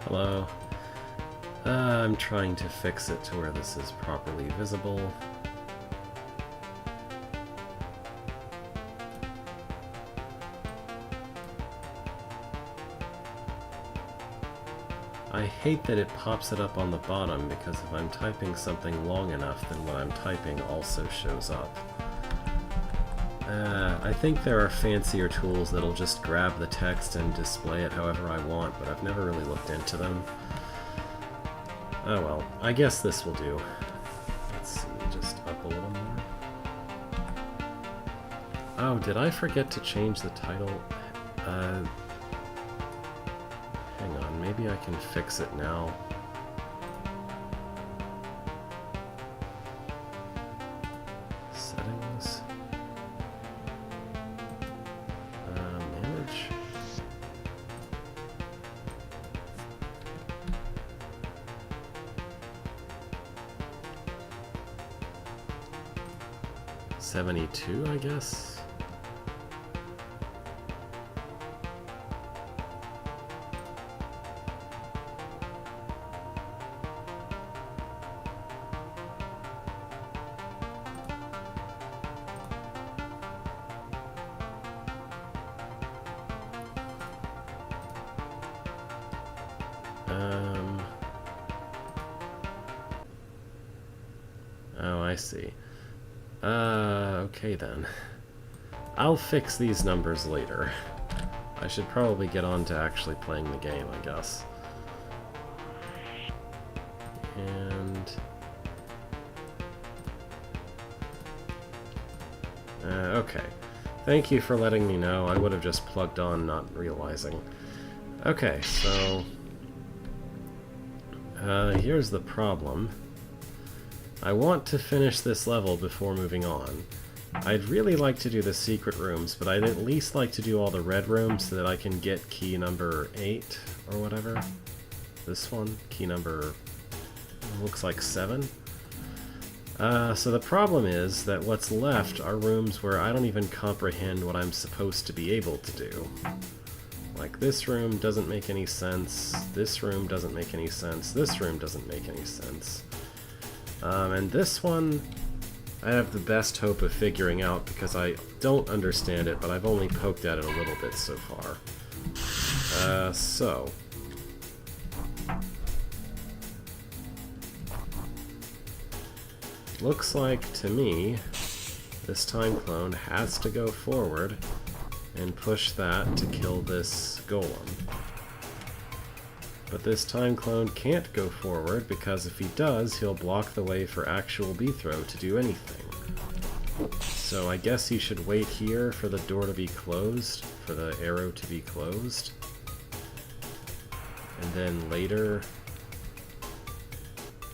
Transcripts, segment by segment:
Hello. I'm trying to fix it to where this is properly visible. I hate that it pops it up on the bottom because if I'm typing something long enough, then what I'm typing also shows up. I think there are fancier tools that'll just grab the text and display it however I want, but I've never really looked into them. Oh well, I guess this will do. Let's see, just up a little more. Oh, did I forget to change the title? Hang on, maybe I can fix it now. Settings. Manage. $72, I guess. Oh, I see. Okay then. I'll fix these numbers later. I should probably get on to actually playing the game, I guess. And... okay. Thank you for letting me know. I would have just plugged on, not realizing. Okay, so... here's the problem. I want to finish this level before moving on. I'd really like to do the secret rooms, but I'd at least like to do all the red rooms so that I can get key number 8 or whatever. This one, key number, looks like 7. So the problem is that what's left are rooms where I don't even comprehend what I'm supposed to be able to do. Like, this room doesn't make any sense, this room doesn't make any sense, this room doesn't make any sense. And this one, I have the best hope of figuring out because I don't understand it, but I've only poked at it a little bit so far. So... looks like, to me, this time clone has to go forward and push that to kill this golem. But this time clone can't go forward because if he does, he'll block the way for actual Beethrow to do anything. So I guess he should wait here for the door to be closed, for the arrow to be closed. And then later...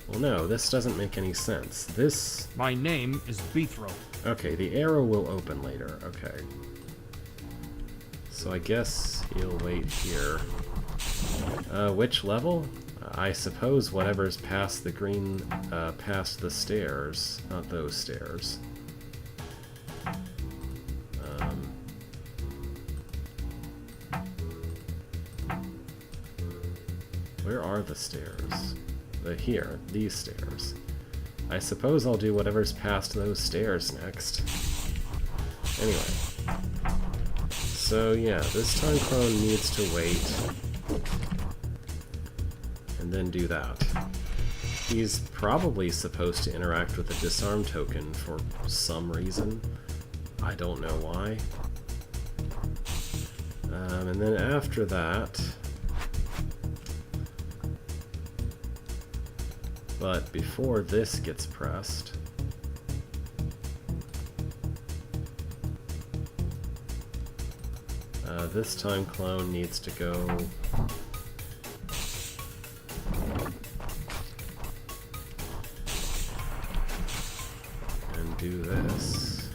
well, no, this doesn't make any sense. This... My name is Beethrow. okay, the arrow will open later. Okay. So I guess he'll wait here. Which level? I suppose whatever's past the green, past the stairs, not those stairs. Where are the stairs? Here, these stairs. I suppose I'll do whatever's past those stairs next. Anyway. So yeah, this time clone needs to wait. And then do that. He's probably supposed to interact with the disarm token for some reason. I don't know why. And then after that... but before this gets pressed... this time clone needs to go... and do this.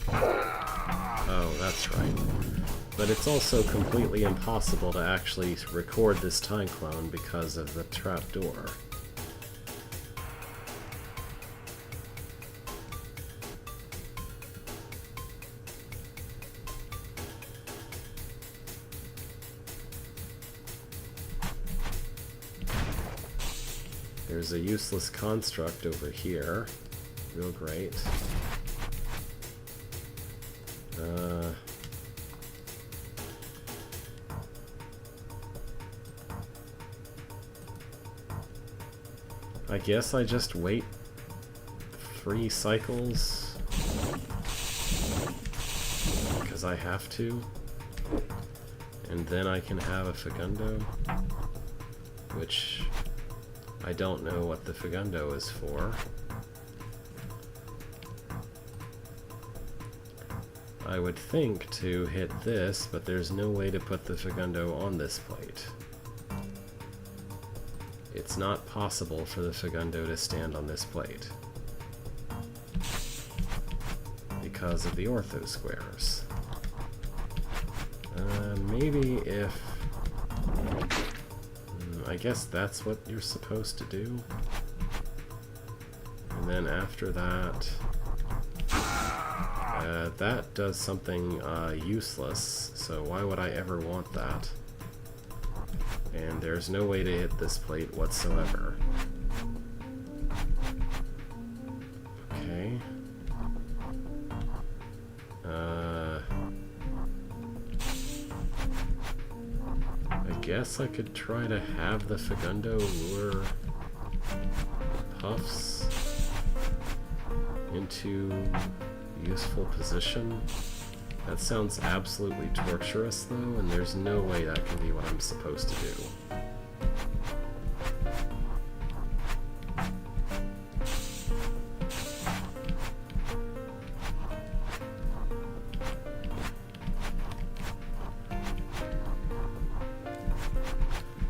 Oh, that's right. But it's also completely impossible to actually record this time clone because of the trapdoor. There's a useless construct over here. Real great. I guess I just wait 3 cycles because I have to, and then I can have a Fagundo, which I don't know what the Fagundo is for. I would think to hit this, but there's no way to put the Fagundo on this plate. It's not possible for the Fagundo to stand on this plate because of the ortho squares. Maybe if... I guess that's what you're supposed to do. And then after that... that does something useless, so why would I ever want that? And there's no way to hit this plate whatsoever. Okay. I guess I could try to have the Fagundo lure Puffs into useful position. That sounds absolutely torturous, though, and there's no way that can be what I'm supposed to do.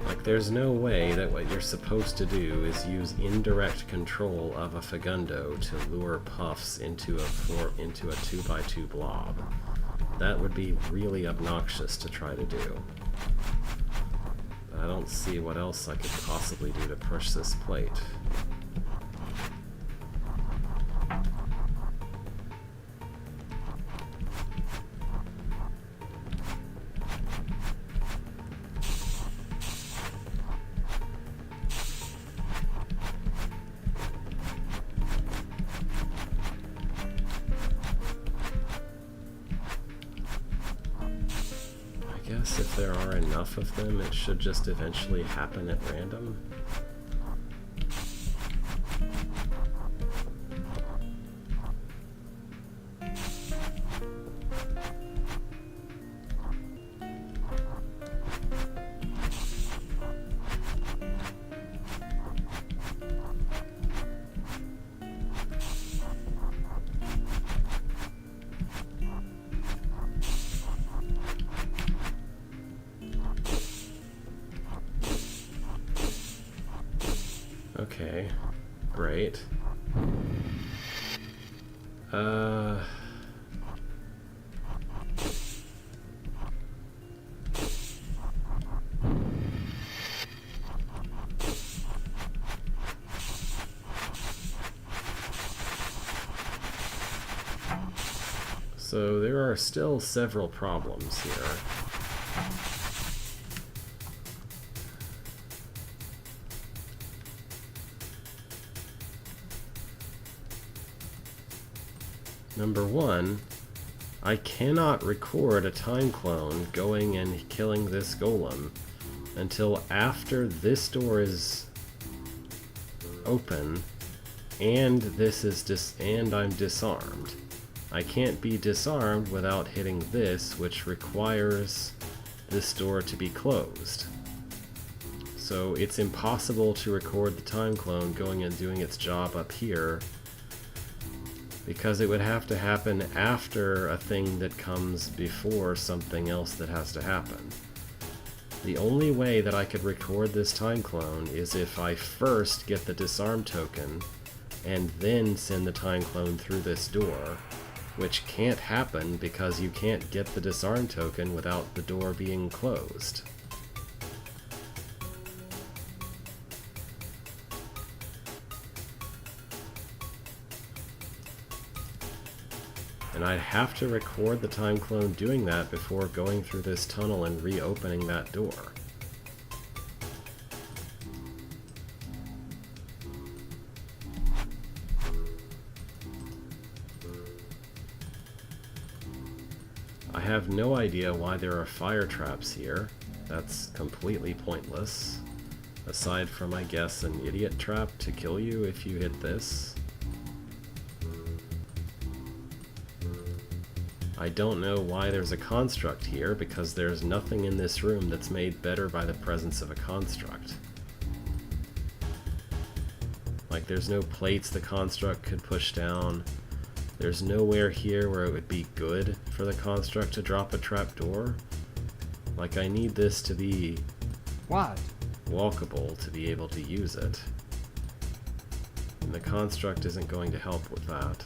Like, there's no way that what you're supposed to do is use indirect control of a Fagundo to lure Puffs into a 2x2 blob. That would be really obnoxious to try to do. But I don't see what else I could possibly do to push this plate. If there are enough of them, it should just eventually happen at random. Okay, great. So there are still several problems here. Number one, I cannot record a time clone going and killing this golem until after this door is open and this is and I'm disarmed. I can't be disarmed without hitting this, which requires this door to be closed. So it's impossible to record the time clone going and doing its job up here, because it would have to happen after a thing that comes before something else that has to happen. The only way that I could record this time clone is if I first get the disarm token and then send the time clone through this door, which can't happen because you can't get the disarm token without the door being closed. And I'd have to record the time clone doing that before going through this tunnel and reopening that door. have no idea why there are fire traps here. That's completely pointless. Aside from, I guess, an idiot trap to kill you if you hit this. I don't know why there's a construct here, because there's nothing in this room that's made better by the presence of a construct. Like, there's no plates the construct could push down. There's nowhere here where it would be good for the construct to drop a trapdoor. Like, I need this to be... What? walkable to be able to use it. And the construct isn't going to help with that.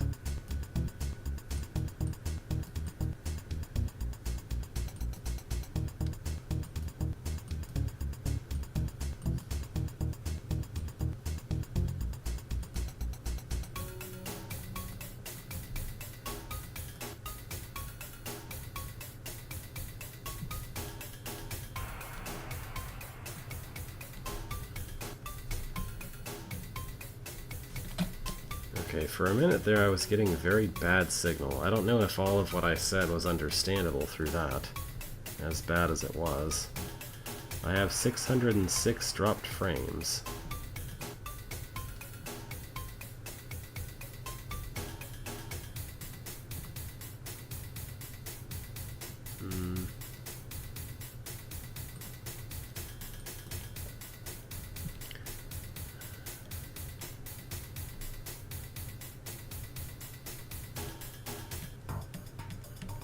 Okay, for a minute there I was getting a very bad signal. I don't know if all of what I said was understandable through that, as bad as it was. I have 606 dropped frames.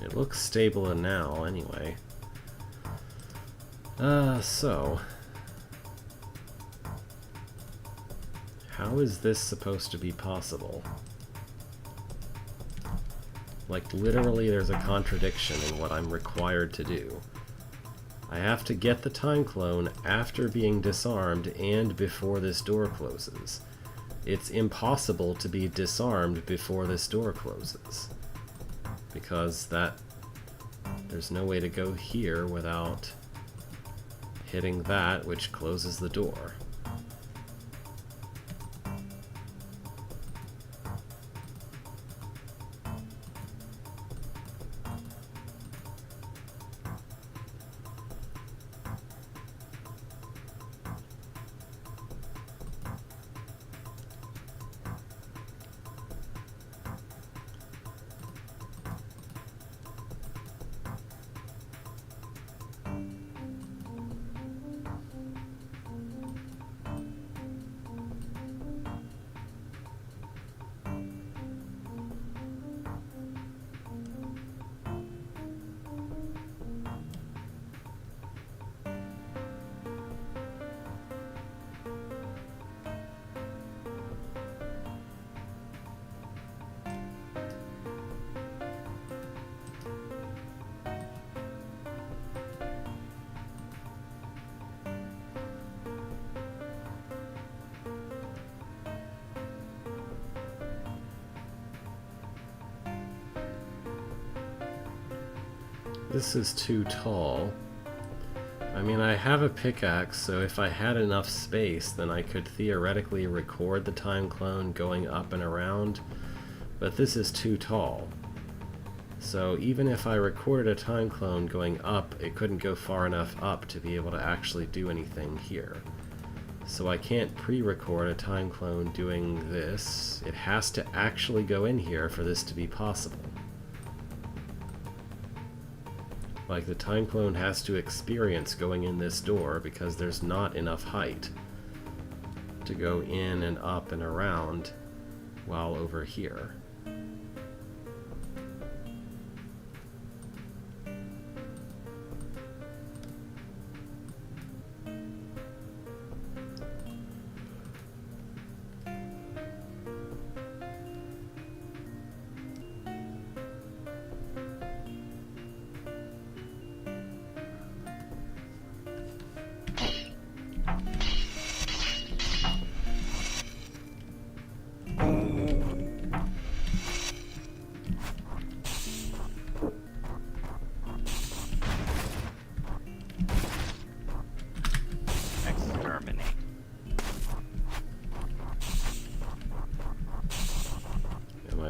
It looks stable now, anyway. So... how is this supposed to be possible? Like, literally there's a contradiction in what I'm required to do. I have to get the time clone after being disarmed and before this door closes. It's impossible to be disarmed before this door closes. Because there's no way to go here without hitting that, which closes the door. This is too tall. I mean, I have a pickaxe, so if I had enough space, then I could theoretically record the time clone going up and around, but this is too tall. So even if I recorded a time clone going up, it couldn't go far enough up to be able to actually do anything here. So I can't pre-record a time clone doing this. It has to actually go in here for this to be possible. Like, the time clone has to experience going in this door because there's not enough height to go in and up and around while over here.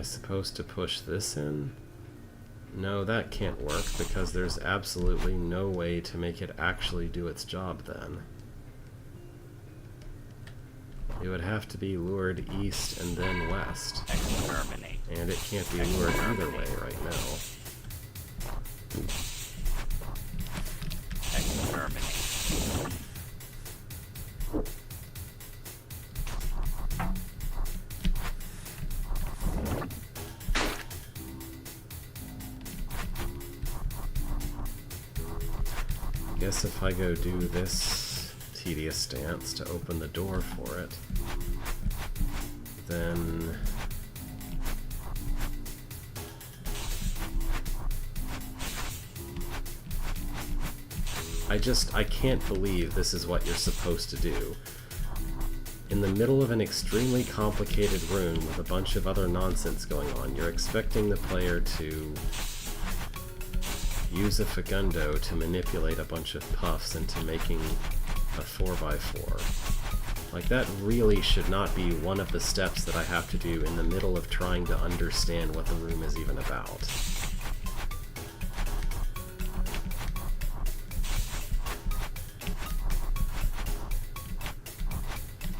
Supposed to push this in? No, that can't work, because there's absolutely no way to make it actually do its job then. It would have to be lured east and then west. Exterminate. And it can't be lured either way right now. Exterminate. Guess if I go do this tedious dance to open the door for it, then I can't believe this is what you're supposed to do. In the middle of an extremely complicated room with a bunch of other nonsense going on, you're expecting the player to use a Fagundo to manipulate a bunch of puffs into making a 4x4. Like, that really should not be one of the steps that I have to do in the middle of trying to understand what the room is even about.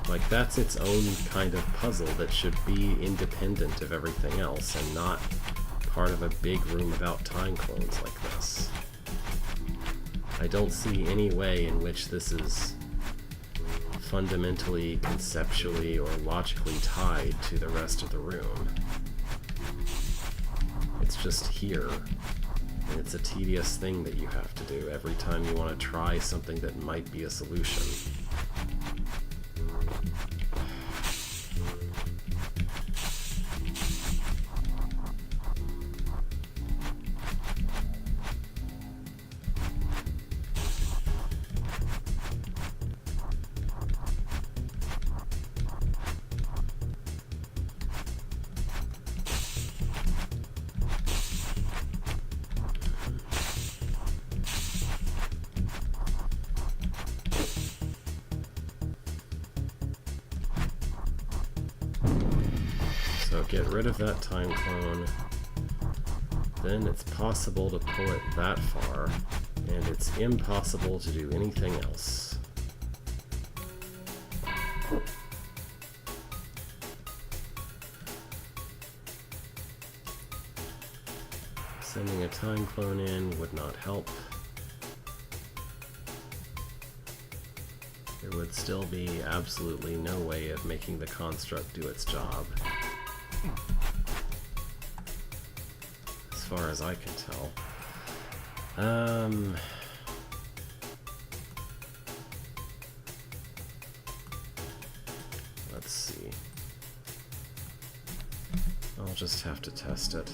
Like, that's its own kind of puzzle that should be independent of everything else and not part of a big room about time clones like this. I don't see any way in which this is fundamentally, conceptually, or logically tied to the rest of the room. It's just here, and it's a tedious thing that you have to do every time you want to try something that might be a solution. So get rid of that time clone, then it's possible to pull it that far, and it's impossible to do anything else. Sending a time clone in would not help. There would still be absolutely no way of making the construct do its job. As far as I can tell. Let's see. I'll just have to test it.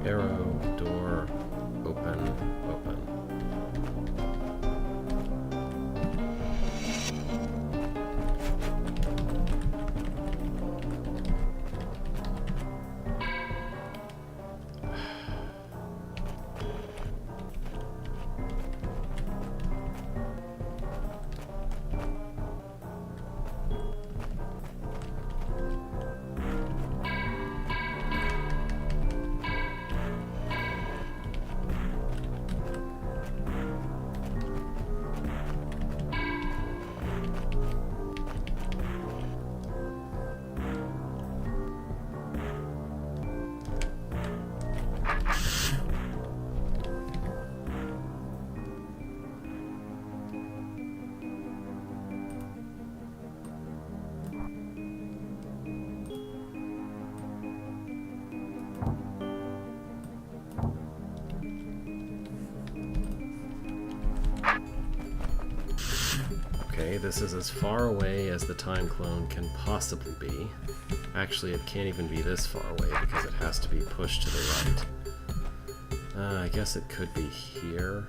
Arrow, door, open, open. Okay, this is as far away as the time clone can possibly be. Actually, it can't even be this far away because it has to be pushed to the right. I guess it could be here.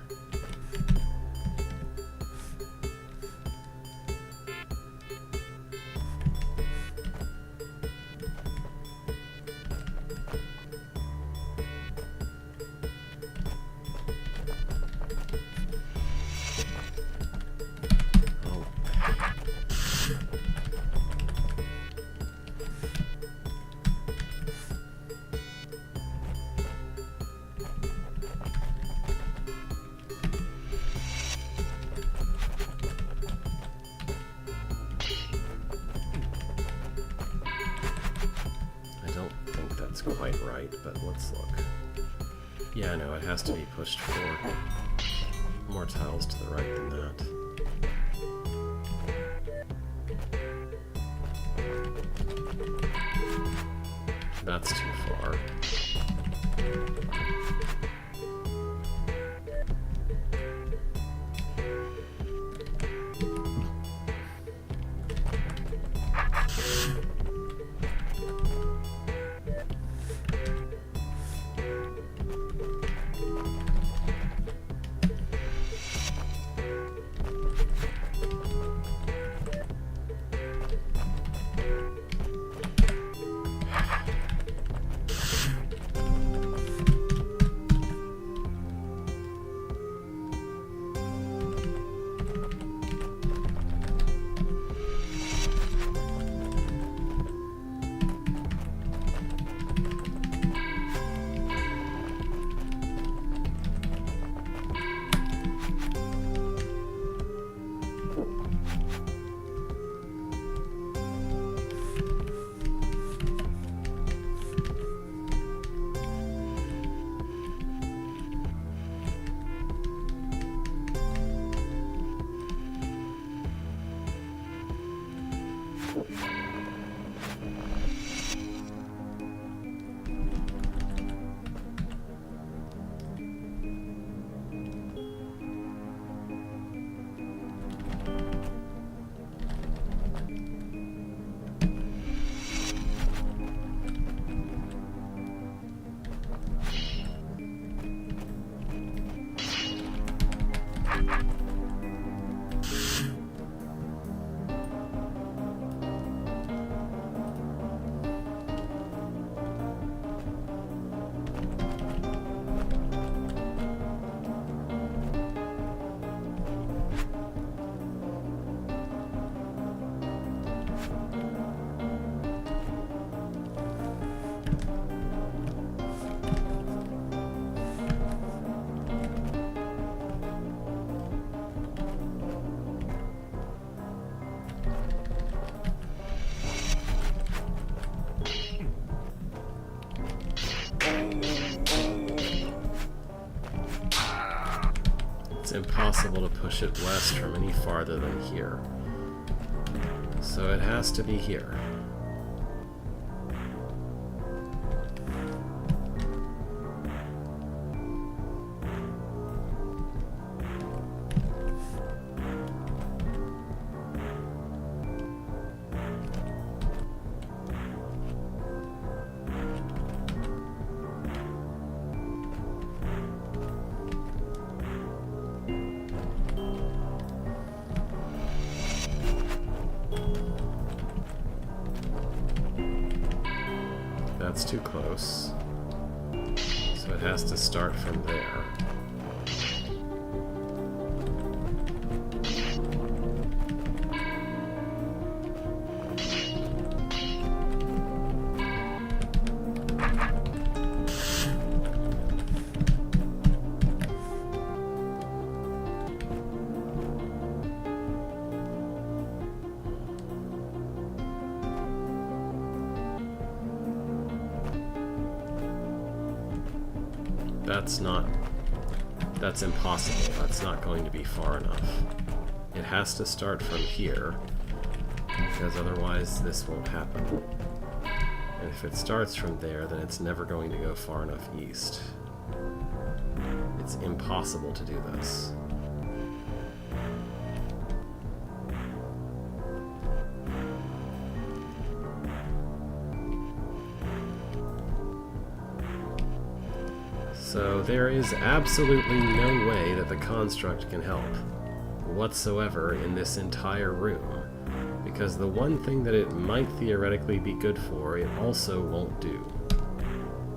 Quite right, but let's look. Yeah, no, it has to be pushed 4 more tiles to the right than that. That's too far. Impossible to push it west from any farther than here. So it has to be here. that's too close. So it has to start from there. That's impossible. That's not going to be far enough. It has to start from here, because otherwise this won't happen. And if it starts from there, then it's never going to go far enough east. It's impossible to do this. So there is absolutely no way that the construct can help whatsoever in this entire room, because the one thing that it might theoretically be good for, it also won't do.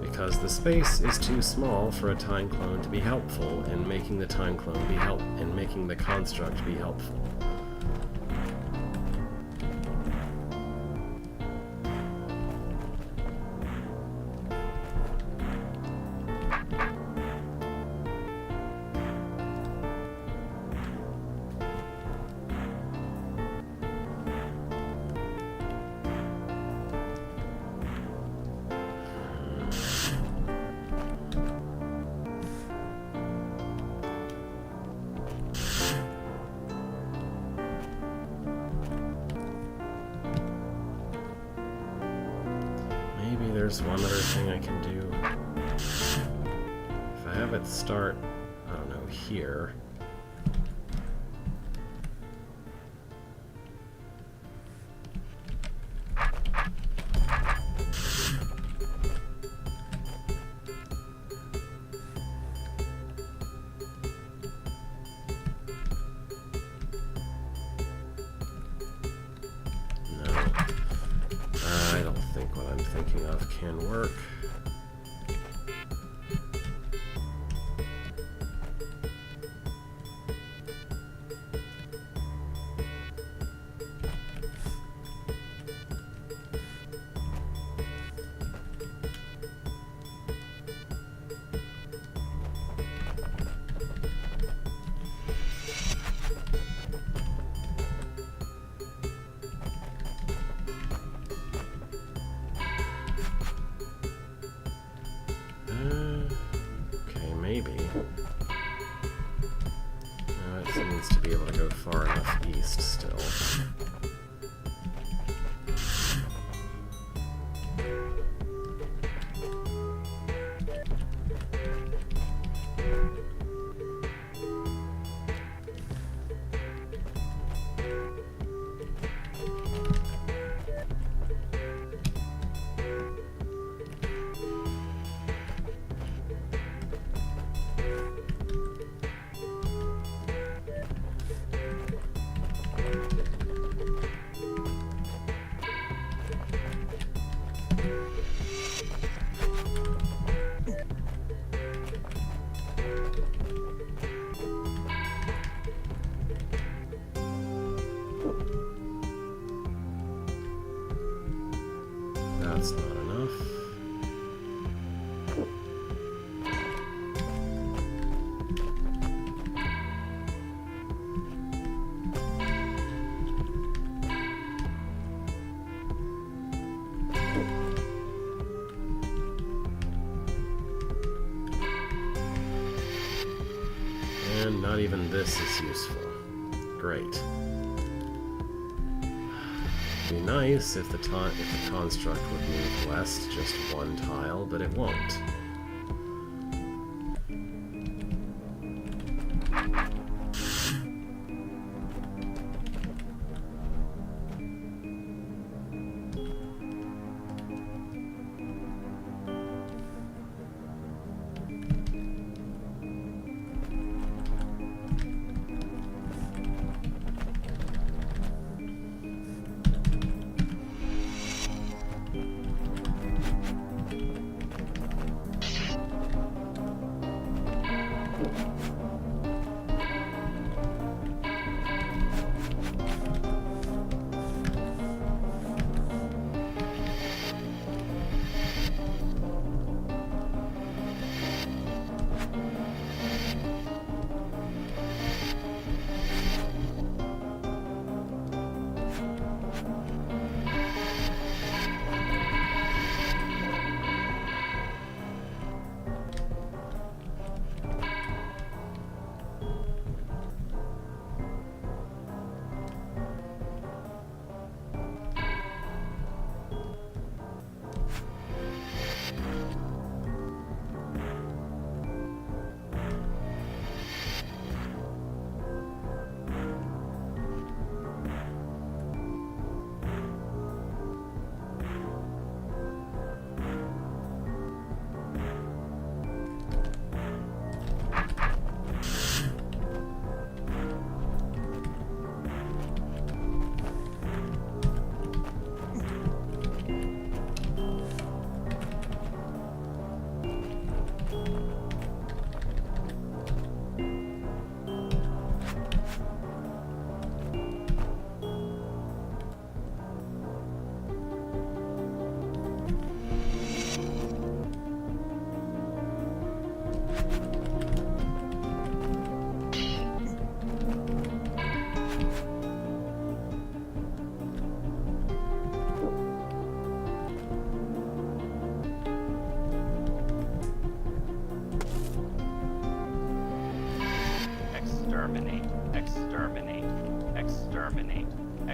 Because the space is too small for a time clone to be helpful, and making the time clone be and making the construct be helpful. There's one other thing I can do. If I have it start, I don't know, here. Can work. Maybe. It needs to be able to go far enough east still. That's not enough. And not even this is useful. Great. It'd be nice if the construct would move west just one tile, but it won't.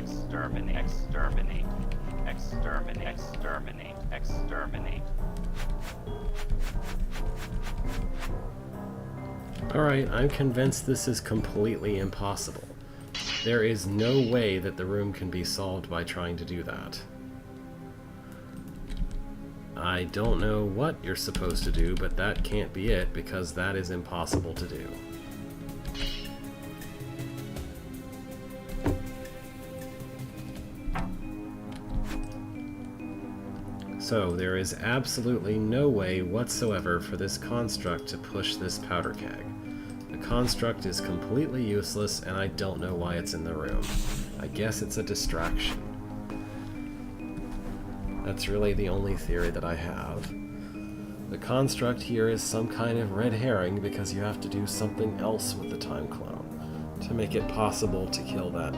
Exterminate, exterminate, exterminate, exterminate, exterminate. Alright, I'm convinced this is completely impossible. There is no way that the room can be solved by trying to do that. I don't know what you're supposed to do, but that can't be it, because that is impossible to do. So, there is absolutely no way whatsoever for this construct to push this powder keg. The construct is completely useless, and I don't know why it's in the room. I guess it's a distraction. That's really the only theory that I have. The construct here is some kind of red herring because you have to do something else with the time clone to make it possible to kill that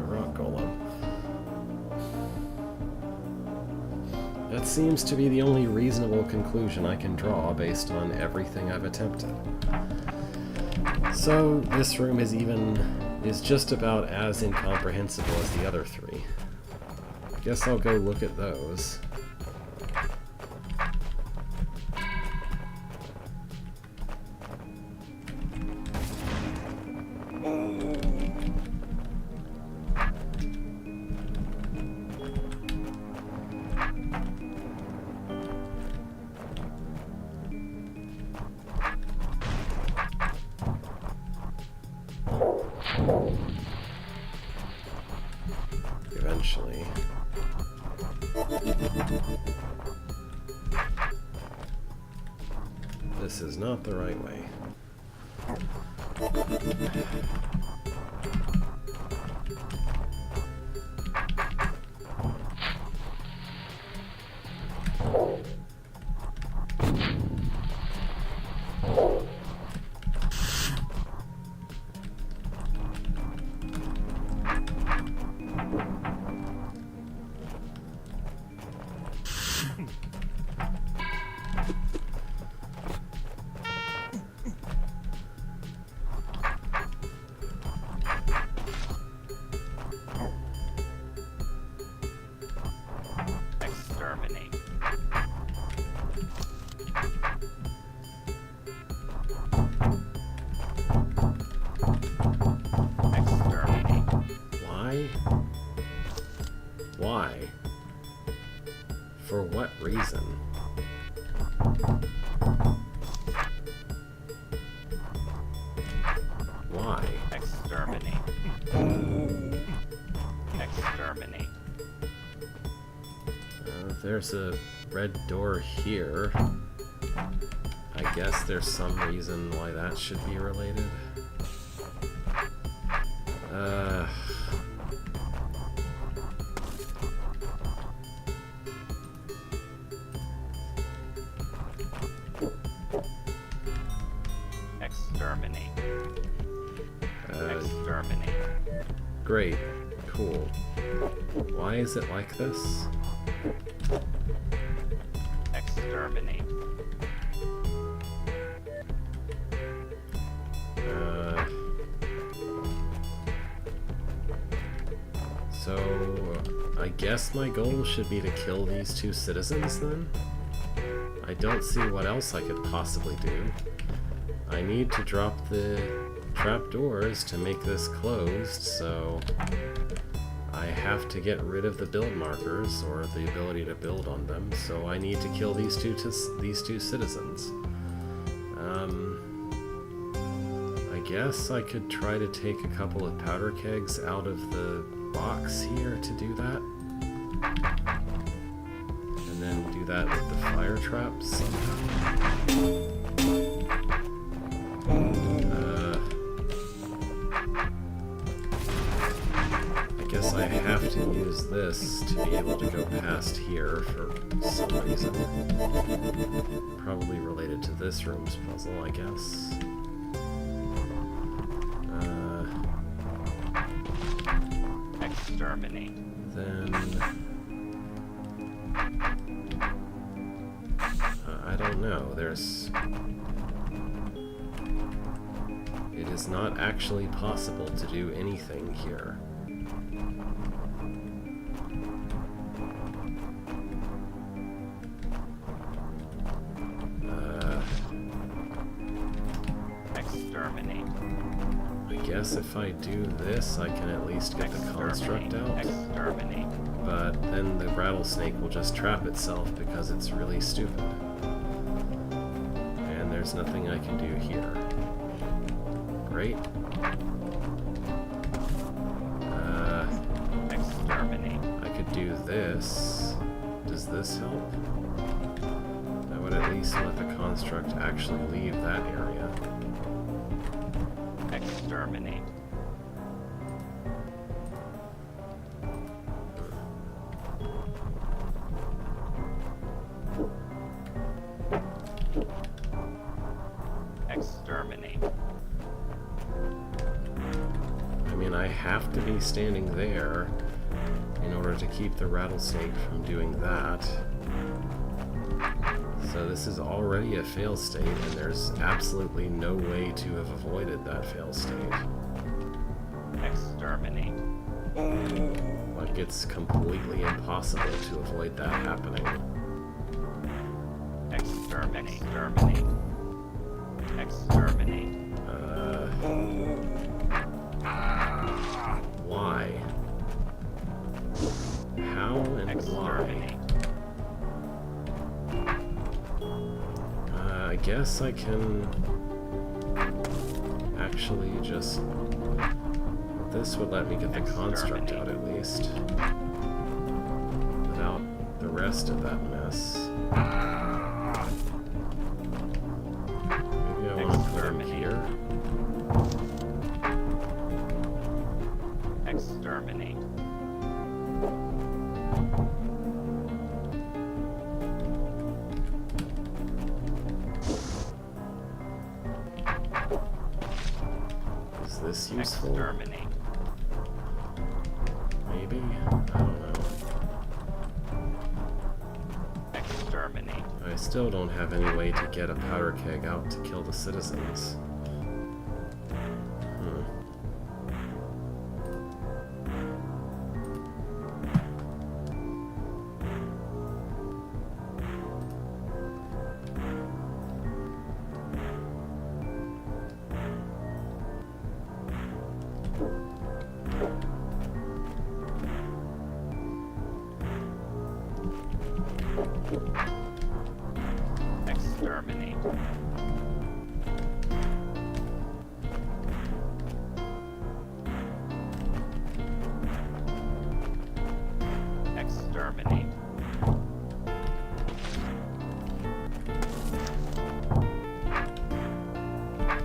rock golem. That seems to be the only reasonable conclusion I can draw based on everything I've attempted. So this room is just about as incomprehensible as the other three. Guess I'll go look at those. Eventually. This is not the right way. Exterminate. Exterminate. Why? Why? For what reason? Why? Exterminate. Exterminate. There's a red door here. I guess there's some reason why that should be related. Exterminate. Exterminate. Great. Cool. Why is it like this? Exterminate. So, I guess my goal should be to kill these two citizens, then? I don't see what else I could possibly do. I need to drop the trapdoors to make this closed, so I have to get rid of the build markers, or the ability to build on them, so I need to kill these two citizens. I guess I could try to take a couple of powder kegs out of the box here to do that. And then do that with the fire traps somehow. I guess I have to use this to be able to go past here for some reason. Probably related to this room's puzzle, I guess. Exterminate. Then I don't know. It is not actually possible to do anything here. guess if I do this, I can at least get the construct out. Exterminate. But then the rattlesnake will just trap itself because it's really stupid. And there's nothing I can do here. Great. Exterminate. I could do this. Does this help? That would at least let the construct actually leave that area. Exterminate. Exterminate. I mean, I have to be standing there in order to keep the rattlesnake from doing that. So this is already a fail state, and there's absolutely no way to have avoided that fail state. Exterminate. Like, it's completely impossible to avoid that happening. Exterminate. Exterminate. Exterminate. Why? How and Exterminate. why? I guess I can actually just... This would let me get the construct out at least. Without the rest of that mess. Maybe I want to put him here. Exterminate. Is this useful? Exterminate. Maybe? I don't know. Exterminate. I still don't have any way to get a powder keg out to kill the citizens. Exterminate. Exterminate.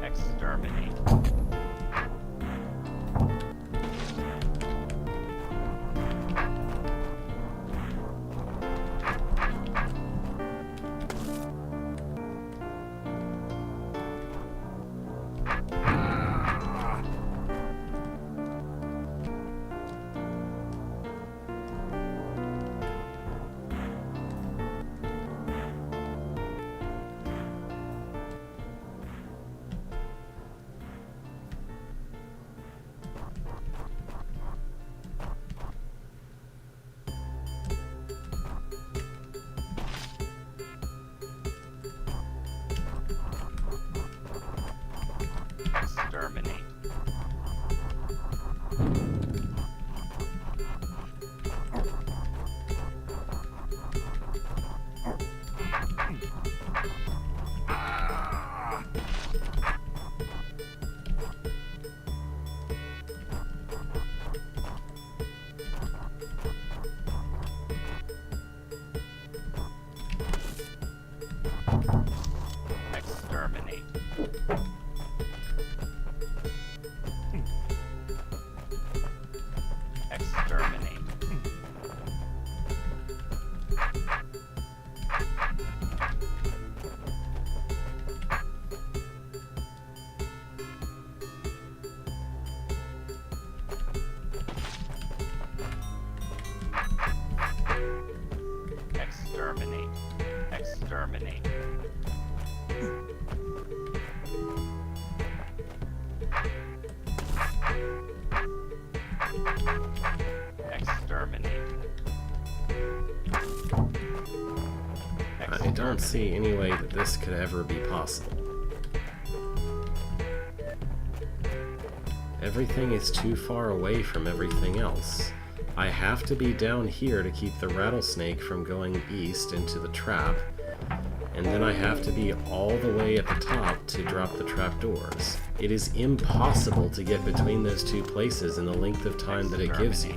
Exterminate. Exterminate. Exterminate. Exterminate. Exterminate. Exterminate. Exterminate. I don't see any way that this could ever be possible. Everything is too far away from everything else. I have to be down here to keep the rattlesnake from going east into the trap, and then I have to be all the way at the top to drop the trapdoors. It is impossible to get between those two places in the length of time that it gives you.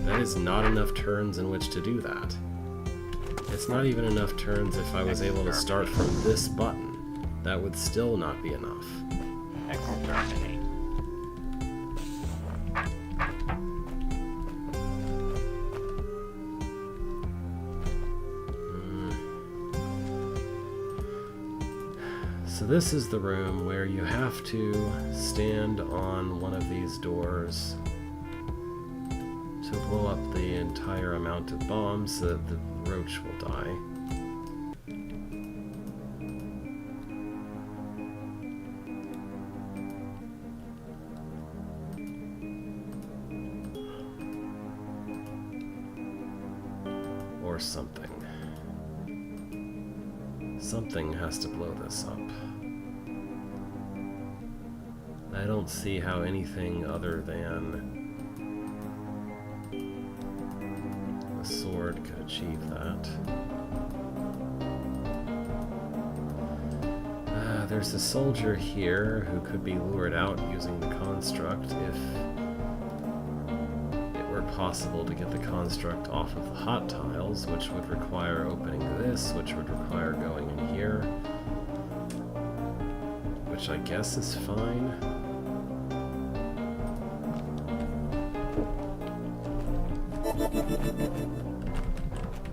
That is not enough turns in which to do that. It's not even enough turns if I was able to start from this button. That would still not be enough. Exterminate. So this is the room where you have to stand on one of these doors to blow up the entire amount of bombs so that the roach will die. Or something. Something has to blow this up. I don't see how anything other than a sword could achieve that. There's a soldier here who could be lured out using the construct if it were possible to get the construct off of the hot tiles, which would require opening this, which would require going in here, which I guess is fine.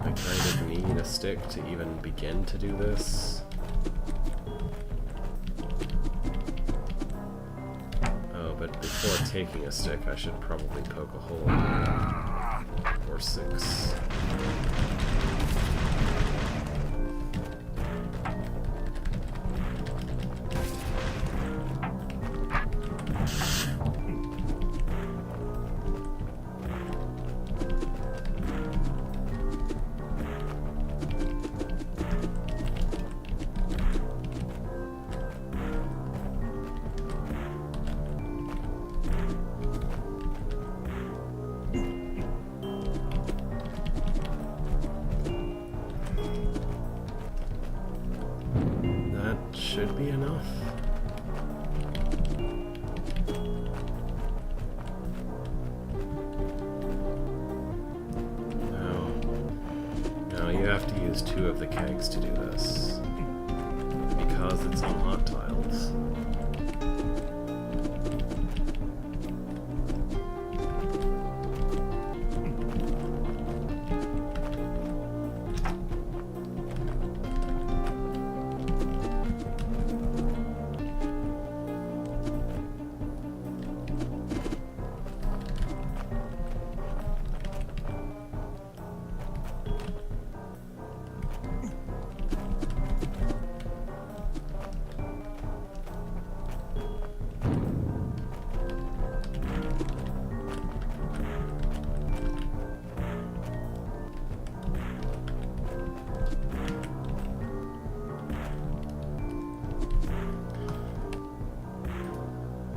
I kind of need a stick to even begin to do this. Oh, but before taking a stick, I should probably poke a hole in it. Or 6. Should be enough. No, you have to use 2 of the kegs to do this, because it's on hot tiles.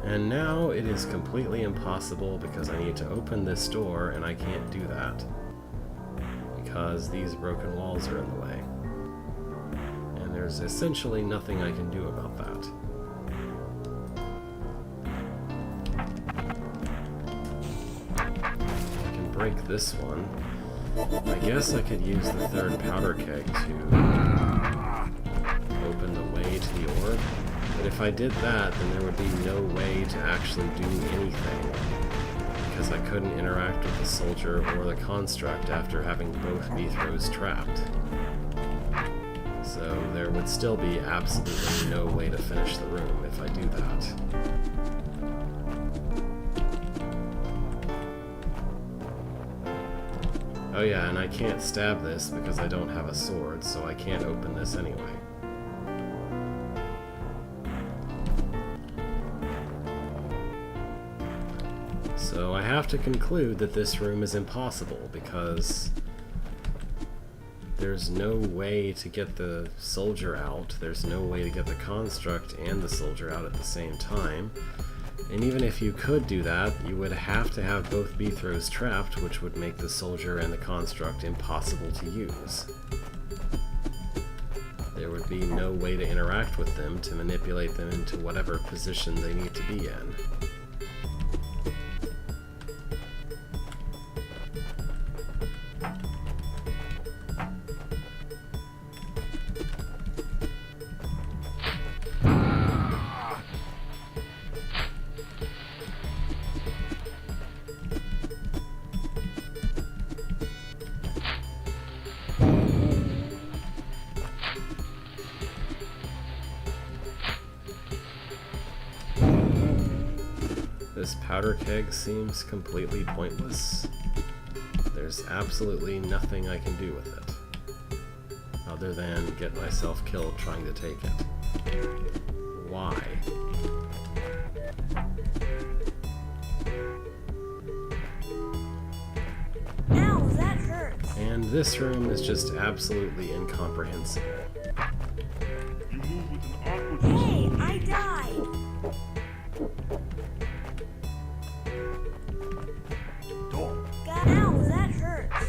And now it is completely impossible because I need to open this door and I can't do that because these broken walls are in the way. And there's essentially nothing I can do about that. I can break this one. I guess I could use the 3rd powder keg to open the way to the orb. But if I did that, then there would be no way to actually do anything, because I couldn't interact with the soldier or the construct after having both Mithros trapped. So there would still be absolutely no way to finish the room if I do that. Oh yeah, and I can't stab this because I don't have a sword, so I can't open this anyway. So I have to conclude that this room is impossible because There's no way to get the soldier out. There's no way to get the construct and the soldier out at the same time. And even if you could do that, you would have to have both B-throws trapped, which would make the soldier and the construct impossible to use. There would be no way to interact with them to manipulate them into whatever position they need to be in. This powder keg seems completely pointless. There's absolutely nothing I can do with it, other than get myself killed trying to take it. Why? Ow, that hurts. And this room is just absolutely incomprehensible. You move with an awkward Hey, I died. dog. Ow, that hurts.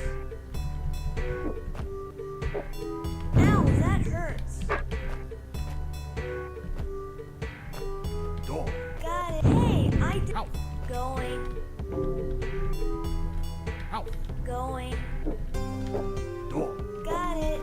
Ow, that hurts. Dog. Got it. Hey, I died. Going. Going. Dog. Got it.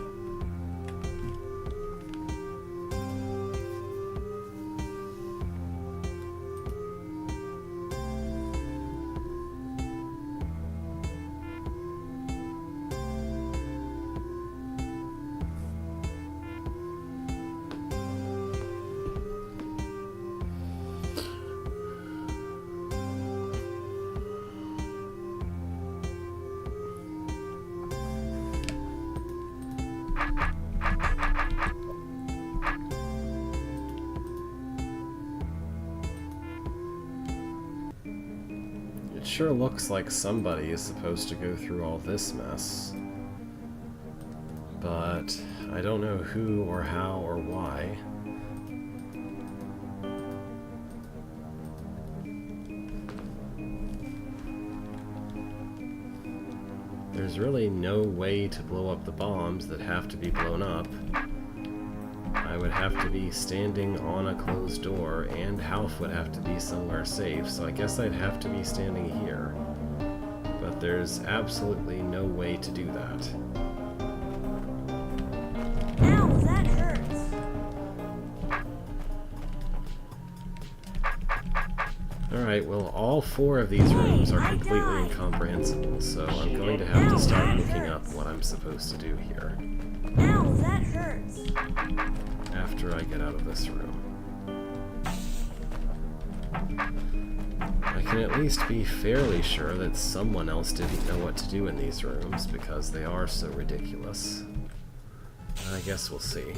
It sure looks like somebody is supposed to go through all this mess. But I don't know who or how or why. There's really no way to blow up the bombs that have to be blown up. I would have to be standing on a closed door, and Half would have to be somewhere safe, so I guess I'd have to be standing here. But there's absolutely no way to do that. Ow, that hurts. Alright, well, all four of these rooms are I completely died. incomprehensible, so I'm going to have to start looking up what I'm supposed to do here Ow, that hurts. after I get out of this room. I can at least be fairly sure that someone else didn't know what to do in these rooms, because they are so ridiculous. I guess we'll see.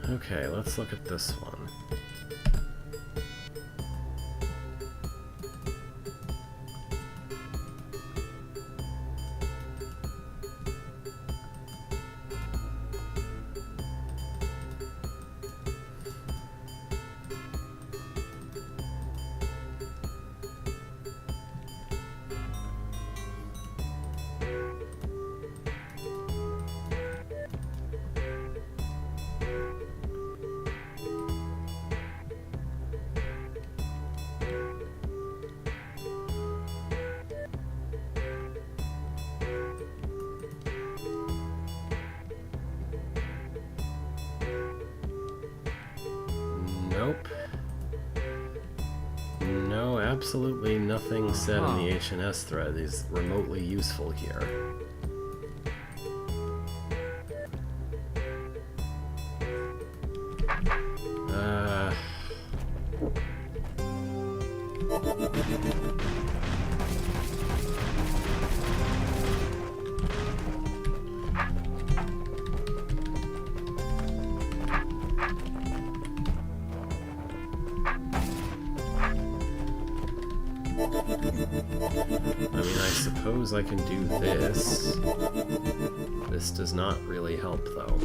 Okay, let's look at this one. absolutely nothing said in the H&S thread is remotely useful here. I mean, I suppose I can do this. This does not really help, though.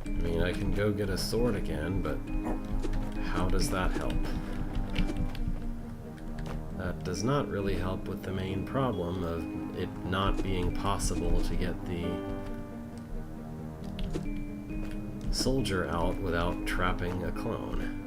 I mean, I can go get a sword again, but how does that help? That does not really help with the main problem of it not being possible to get the soldier out without trapping a clone.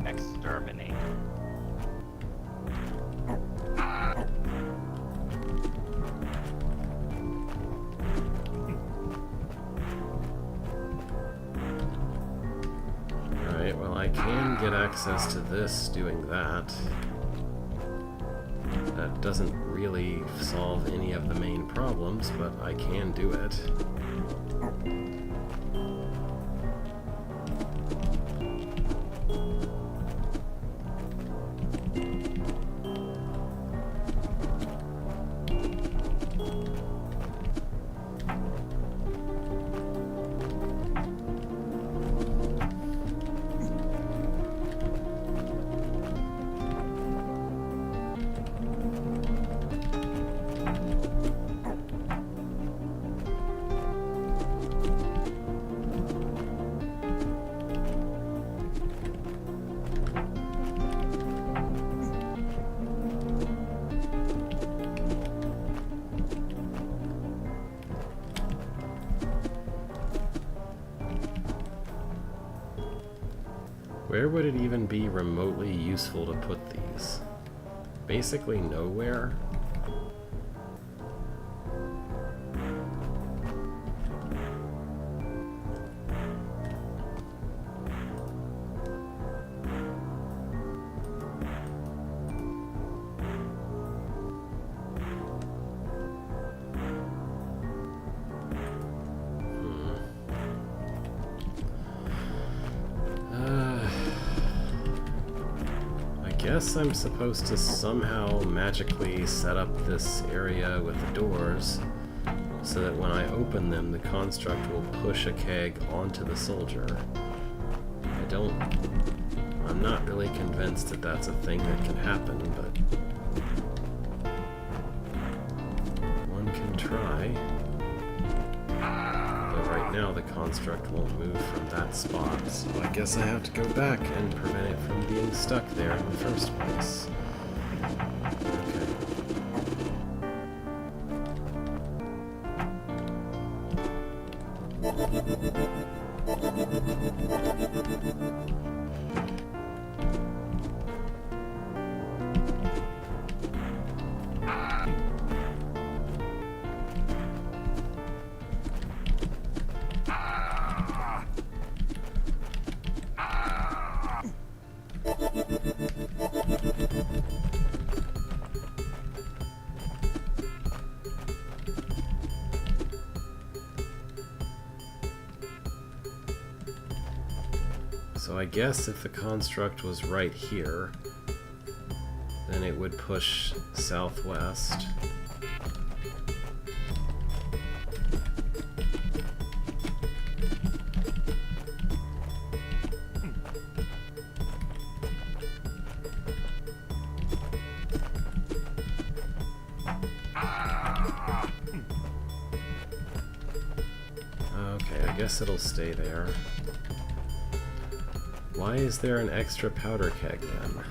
Exterminate. Alright, well I can get access to this doing that. That doesn't really solve any of the main problems, but I can do it. Where would it even be remotely useful to put these? Basically nowhere? I guess I'm supposed to somehow magically set up this area with the doors so that when I open them, the construct will push a keg onto the soldier. I'm not really convinced that that's a thing that can happen, but one can try. Though right now the construct won't move from that spot, so I guess I have to go back and prevent it from being stuck there in the first place. So I guess if the construct was right here, then it would push southwest. Okay, I guess it'll stay there. Why is there an extra powder keg then?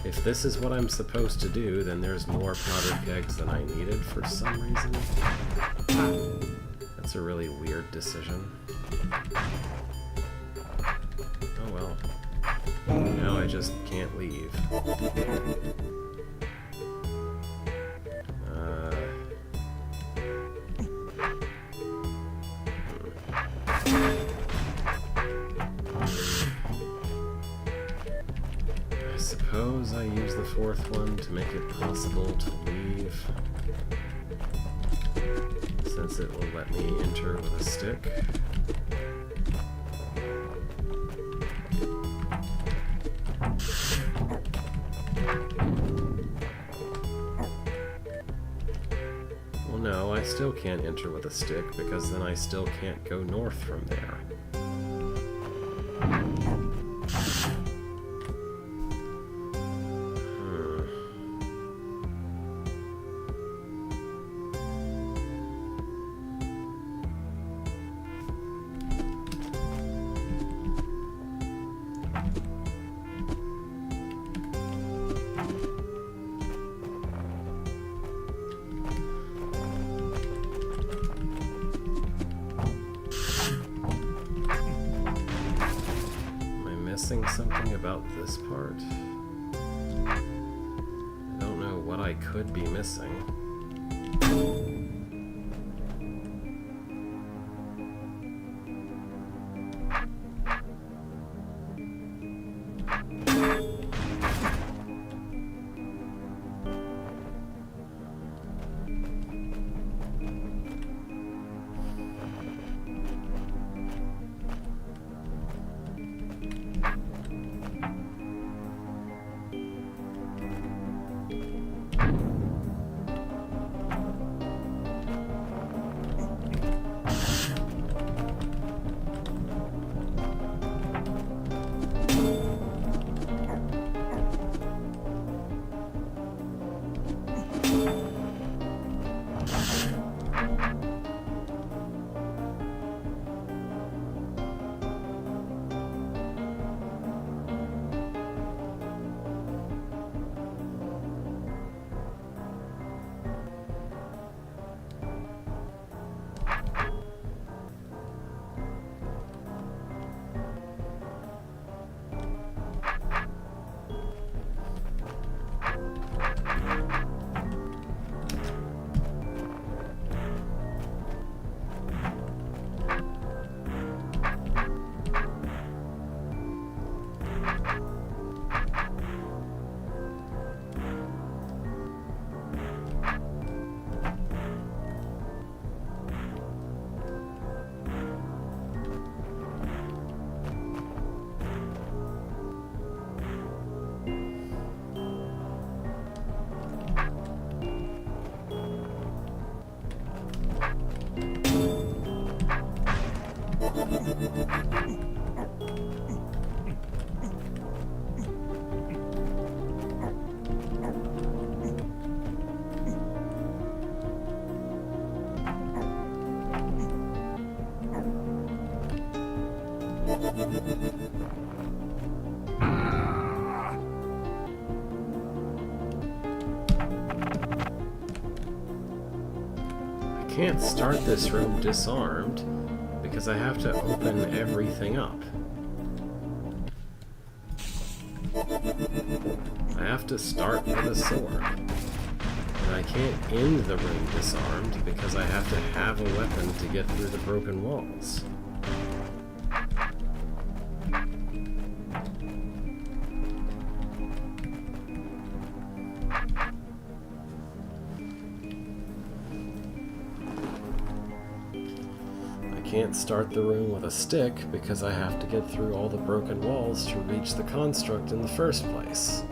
If this is what I'm supposed to do, then there's more powder kegs than I needed for some reason. That's a really weird decision. Oh well. Now I just can't leave. I suppose I use the fourth one to make it possible to leave, since it will let me enter with a stick. Well, no, I still can't enter with a stick, because then I still can't go north from there. Missing something about this part? I don't know what I could be missing. I can't start this room disarmed because I have to open everything up. I have to start with a sword. And I can't end the room disarmed because I have to have a weapon to get through the broken walls. I can't start the room with a stick because I have to get through all the broken walls to reach the construct in the first place.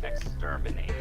Exterminate.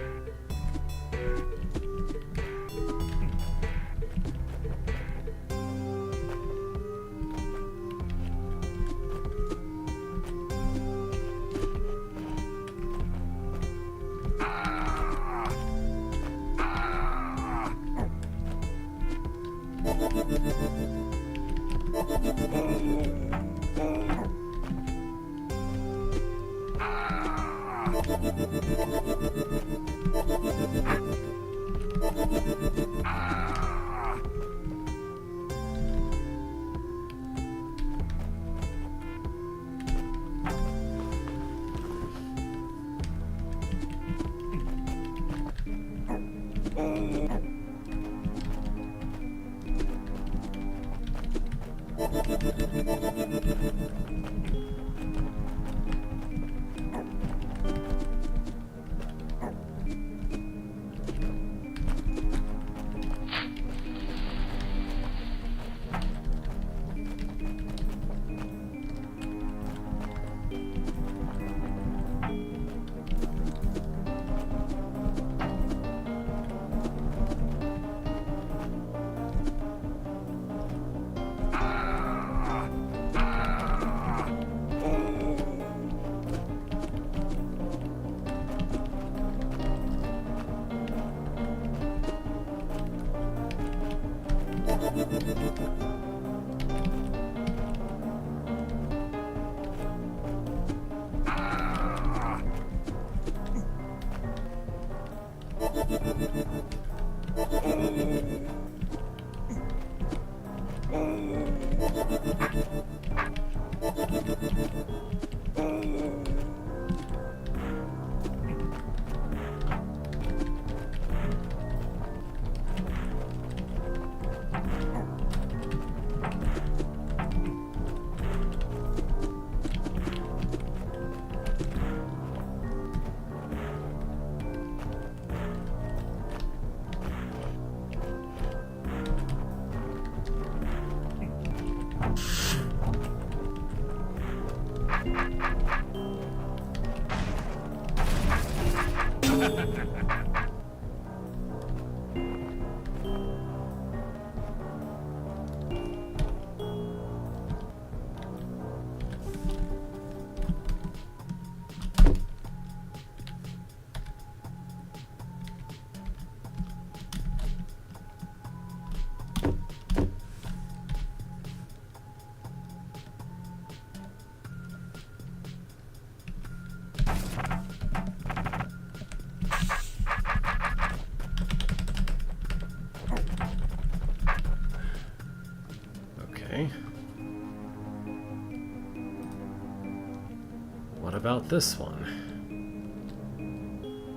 What about this one?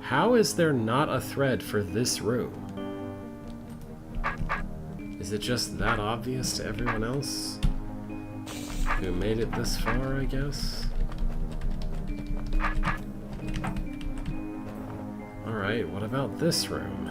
How is there not a thread for this room? Is it just that obvious to everyone else? Who made it this far, I guess? Alright, what about this room?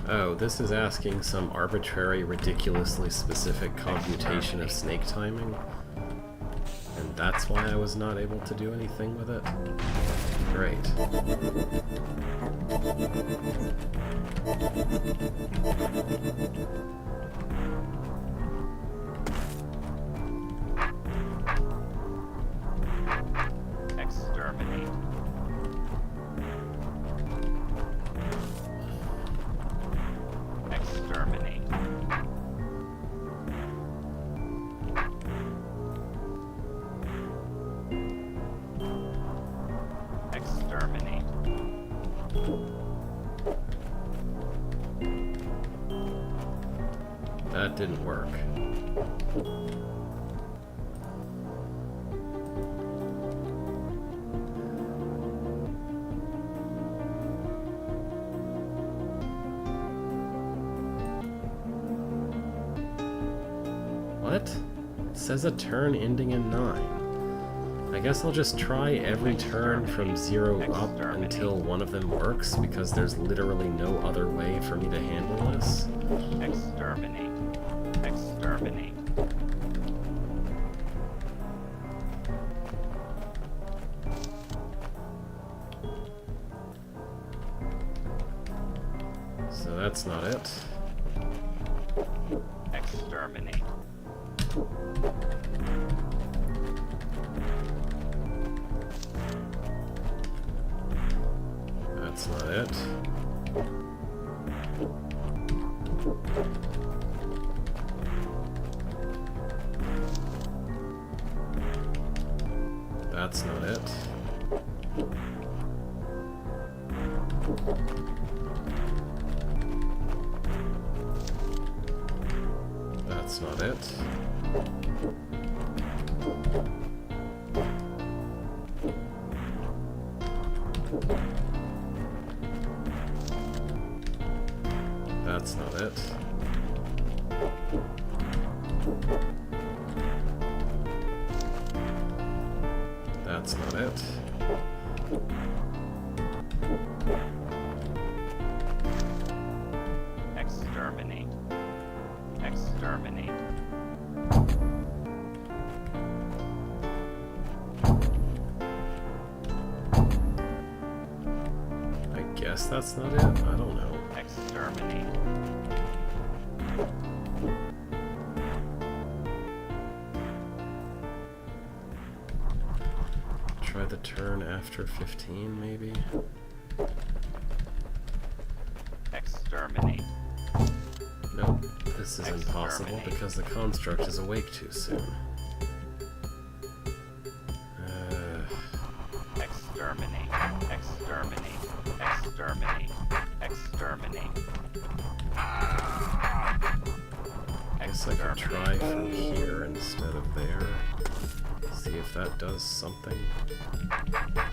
Oh, this is asking some arbitrary, ridiculously specific computation of snake timing? And that's why I was not able to do anything with it? Great. Exterminate. Exterminate. Exterminate. That didn't work. What? It says a turn ending in 9. I guess I'll just try every turn from 0 up until one of them works, because there's literally no other way for me to handle this. Exterminate. Exterminate. So that's not it. Exterminate. That's not it. That's not it. That's not it. That's not it. That's not it. Exterminate. Exterminate. I guess that's not it. I don't know. Exterminate. Try the turn after 15, maybe? Exterminate. Nope. This is impossible because the construct is awake too soon. Exterminate. Exterminate. Exterminate. Exterminate. I guess I could try from here instead of there. See if that does something.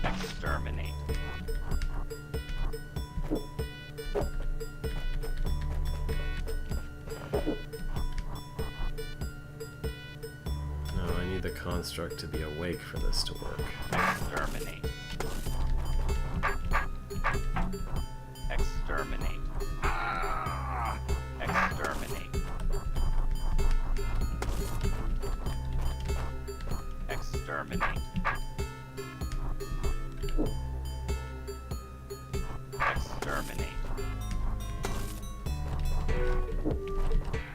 Exterminate. No, I need the construct to be awake for this to work. Exterminate. Exterminate. Exterminate. Exterminate. Exterminate.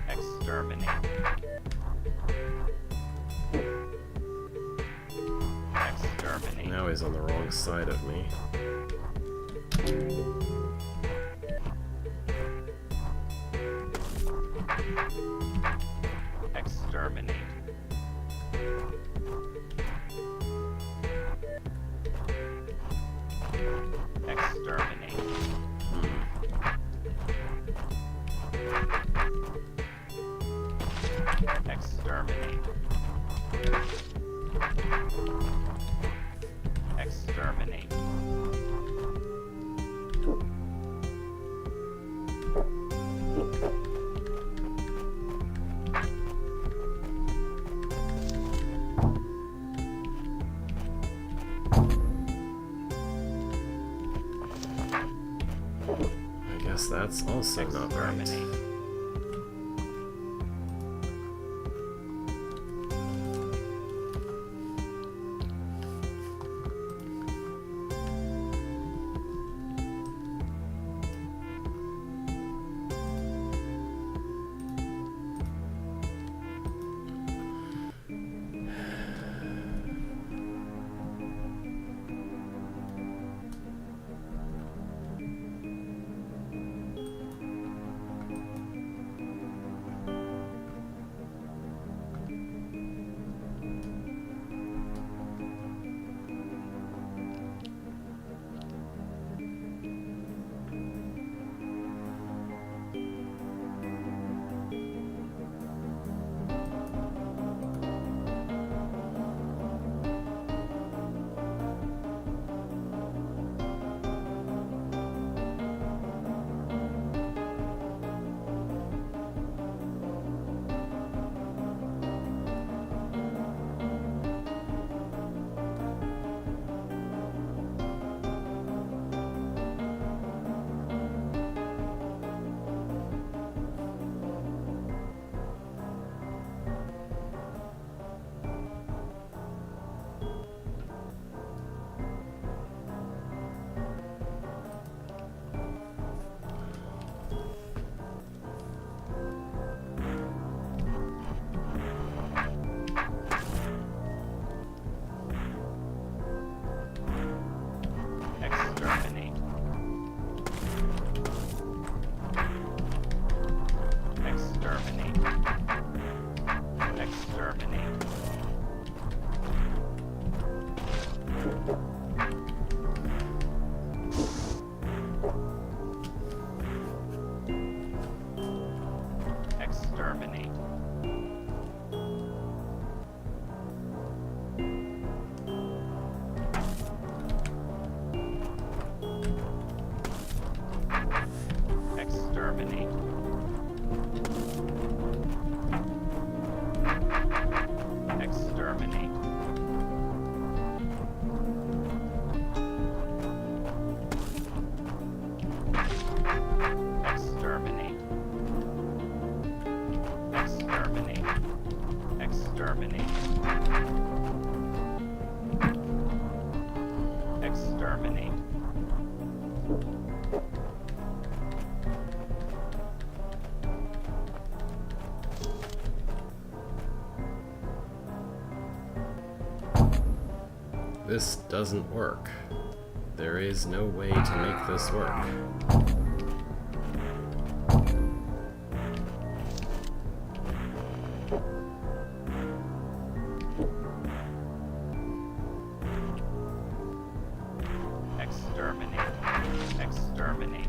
Exterminate. always on the wrong side of me. Exterminate. Exterminate. Exterminate. Exterminate. I guess that's also not right. Exterminate. Exterminate. Exterminate. Exterminate. Exterminate. Exterminate. Exterminate. Exterminate. Exterminate. Exterminate. Exterminate. This doesn't work. There is no way to make this work. Exterminate. Exterminate.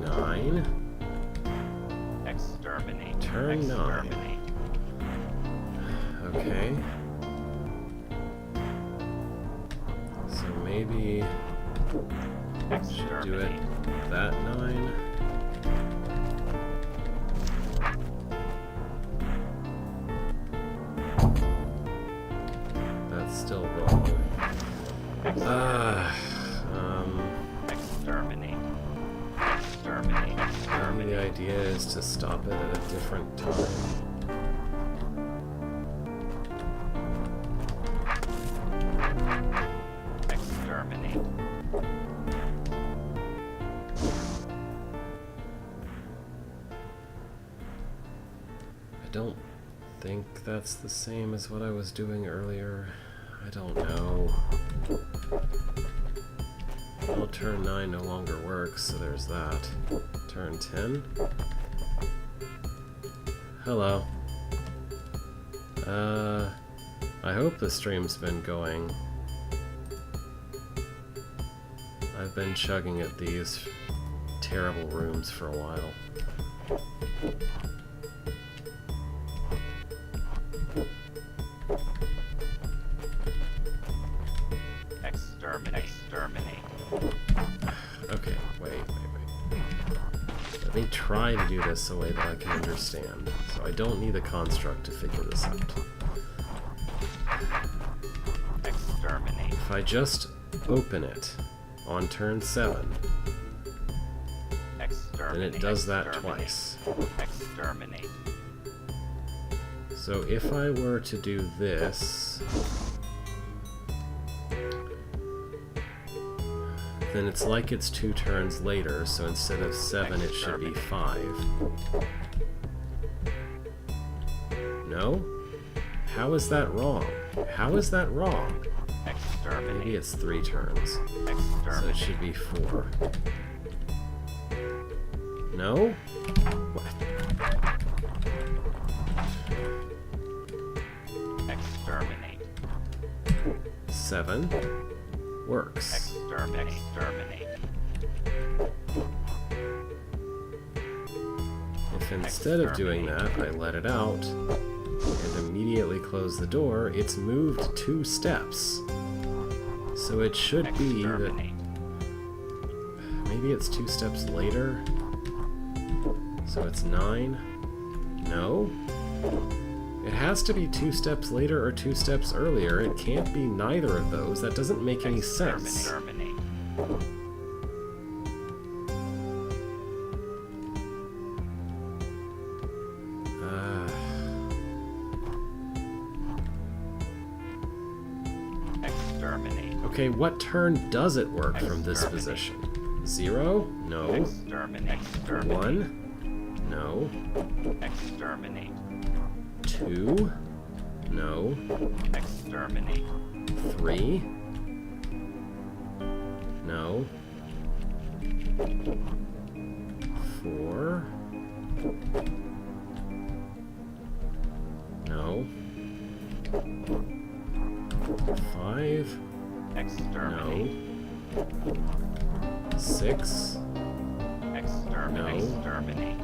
9. Exterminate. Turn 9. Exterminate. Okay. So maybe should do it Exterminate. that 9. That's still wrong. Exterminate. Exterminate. The Exterminate. idea is to stop it at a different time. Exterminate. I don't think that's the same as what I was doing earlier. I don't know. Well, turn 9 no longer works, so there's that. Turn 10. Hello. I hope the stream's been going. I've been chugging at these terrible rooms for a while. Exterminate. Exterminate. Okay, wait. Let me try to do this a way that I can understand. So I don't need a construct to figure this out. Exterminate. If I just open it on turn 7, then Exterminate. it does that Exterminate. twice. Exterminate. So if I were to do this, then it's like it's 2 turns later, so instead of 7 it should be 5. No? How is that wrong? How is that wrong? Exterminate. Maybe it's 3 turns, so it Exterminate. should be 4. No? What? Exterminate. 7 works. Exterminate. Exterminate. If instead of doing that, I let it out and immediately close the door, it's moved 2 steps. So it should be that Exterminate. maybe it's 2 steps later. So it's 9. No? It has to be 2 steps later or 2 steps earlier. It can't be neither of those. That doesn't make any sense. Exterminate. Exterminate. Okay, what turn does it work from this position? 0? No. Exterminate. Exterminate. 1? No. Exterminate. 2? No. Exterminate. 3? No. 4? No. 5? Exterminate. No. 6? Exterminate. No. Exterminate.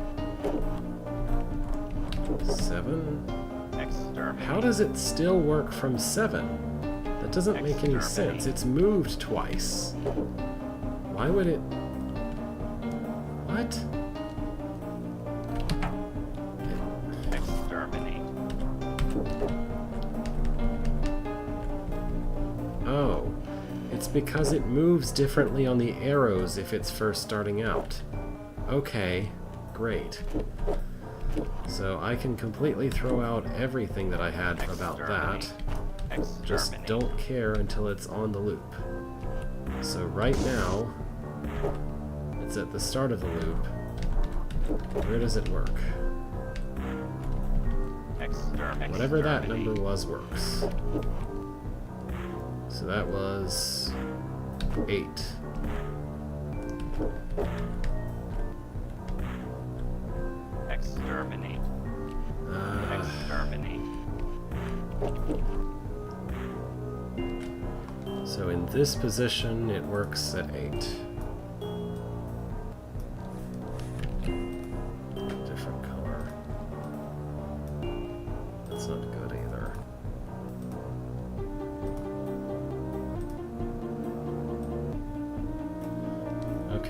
7? Exterminate. How does it still work from 7? That doesn't make any sense. It's moved twice. Why would it... What? Exterminate. Oh. It's because it moves differently on the arrows if it's first starting out. Okay. Great. So I can completely throw out everything that I had about that. Just Exterminate. don't care until it's on the loop. So right now, it's at the start of the loop. Where does it work? Exterminate. Whatever that number was works. So that was 8. Exterminate. Uh, Exterminate. so in this position, it works at 8.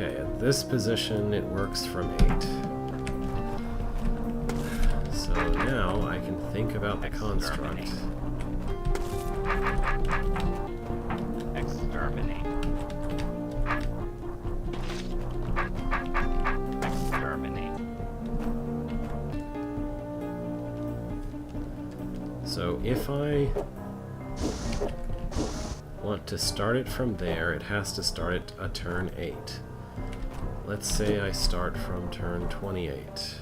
Okay, at this position it works from 8. So now I can think about the construct. Exterminate. Exterminate. So if I want to start it from there, it has to start at a turn 8. Let's say I start from turn 28.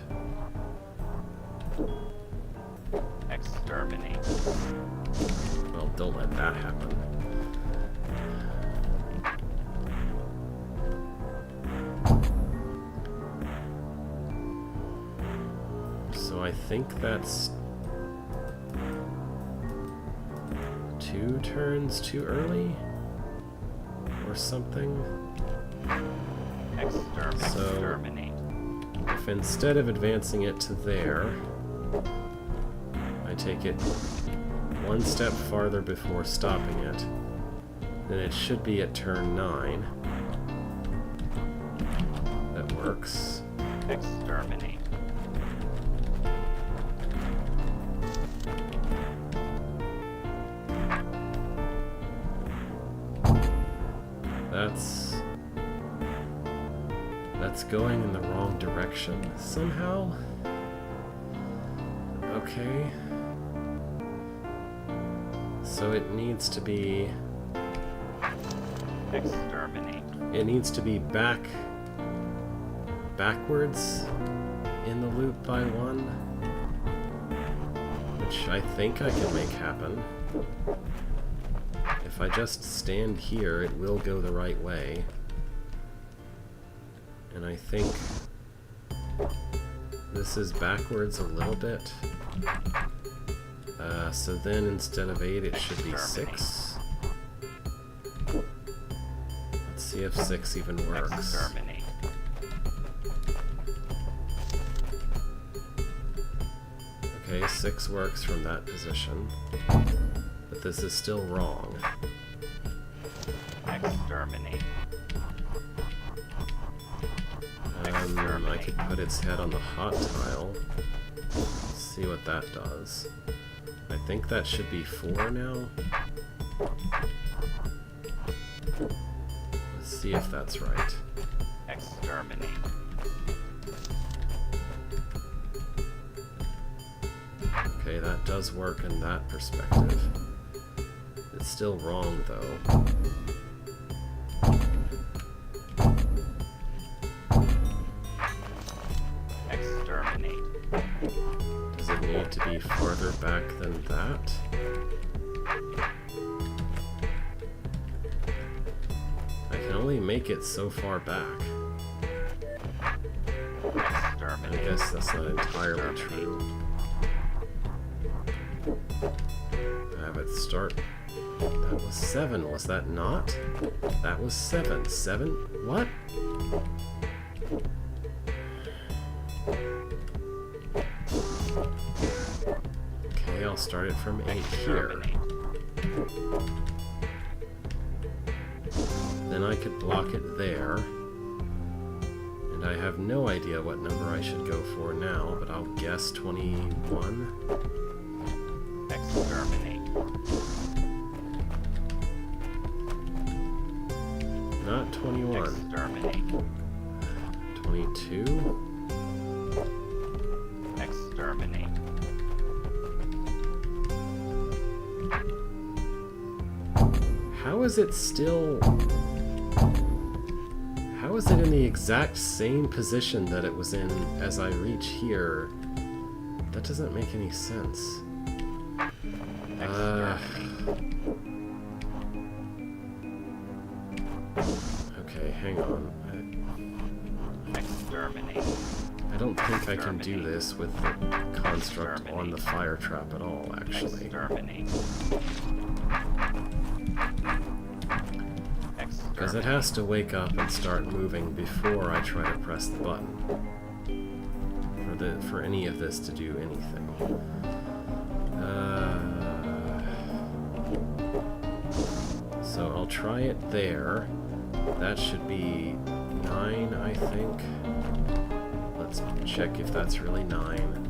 Exterminate. Well, don't let that happen. So I think that's 2 turns too early? Or something? Exterminate. If instead of advancing it to there, I take it 1 step farther before stopping it, then it should be at turn 9. That works. Exterminate. That's going in the wrong direction somehow. Okay. So it needs to be... Exterminate. It needs to be backwards in the loop by 1, which I think I can make happen. If I just stand here, it will go the right way. And I think this is backwards a little bit. So then instead of 8, it should be 6. Let's see if 6 even works. Exterminate. Okay, 6 works from that position. But this is still wrong. Exterminate. I could put its head on the hot tile. See what that does. I think that should be 4 now. Let's see if that's right. Exterminate. Okay, that does work in that perspective. It's still wrong, though. Does it need to be farther back than that? I can only make it so far back. I guess that's not entirely true. Have it start... That was 7, was that not? That was 7. 7? What? Okay, I'll start it from 8 here. Then I could block it there. And I have no idea what number I should go for now, but I'll guess 21. Exterminate. Not 21. Exterminate. 22. Exterminate. How is it still... How is it in the exact same position that it was in as I reach here? That doesn't make any sense. Okay, hang on. Exterminate. I don't think I can do this with the construct on the fire trap at all, actually. Exterminate. Because it has to wake up and start moving before I try to press the button. For any of this to do anything. So I'll try it there. That should be 9, I think. Let's check if that's really 9.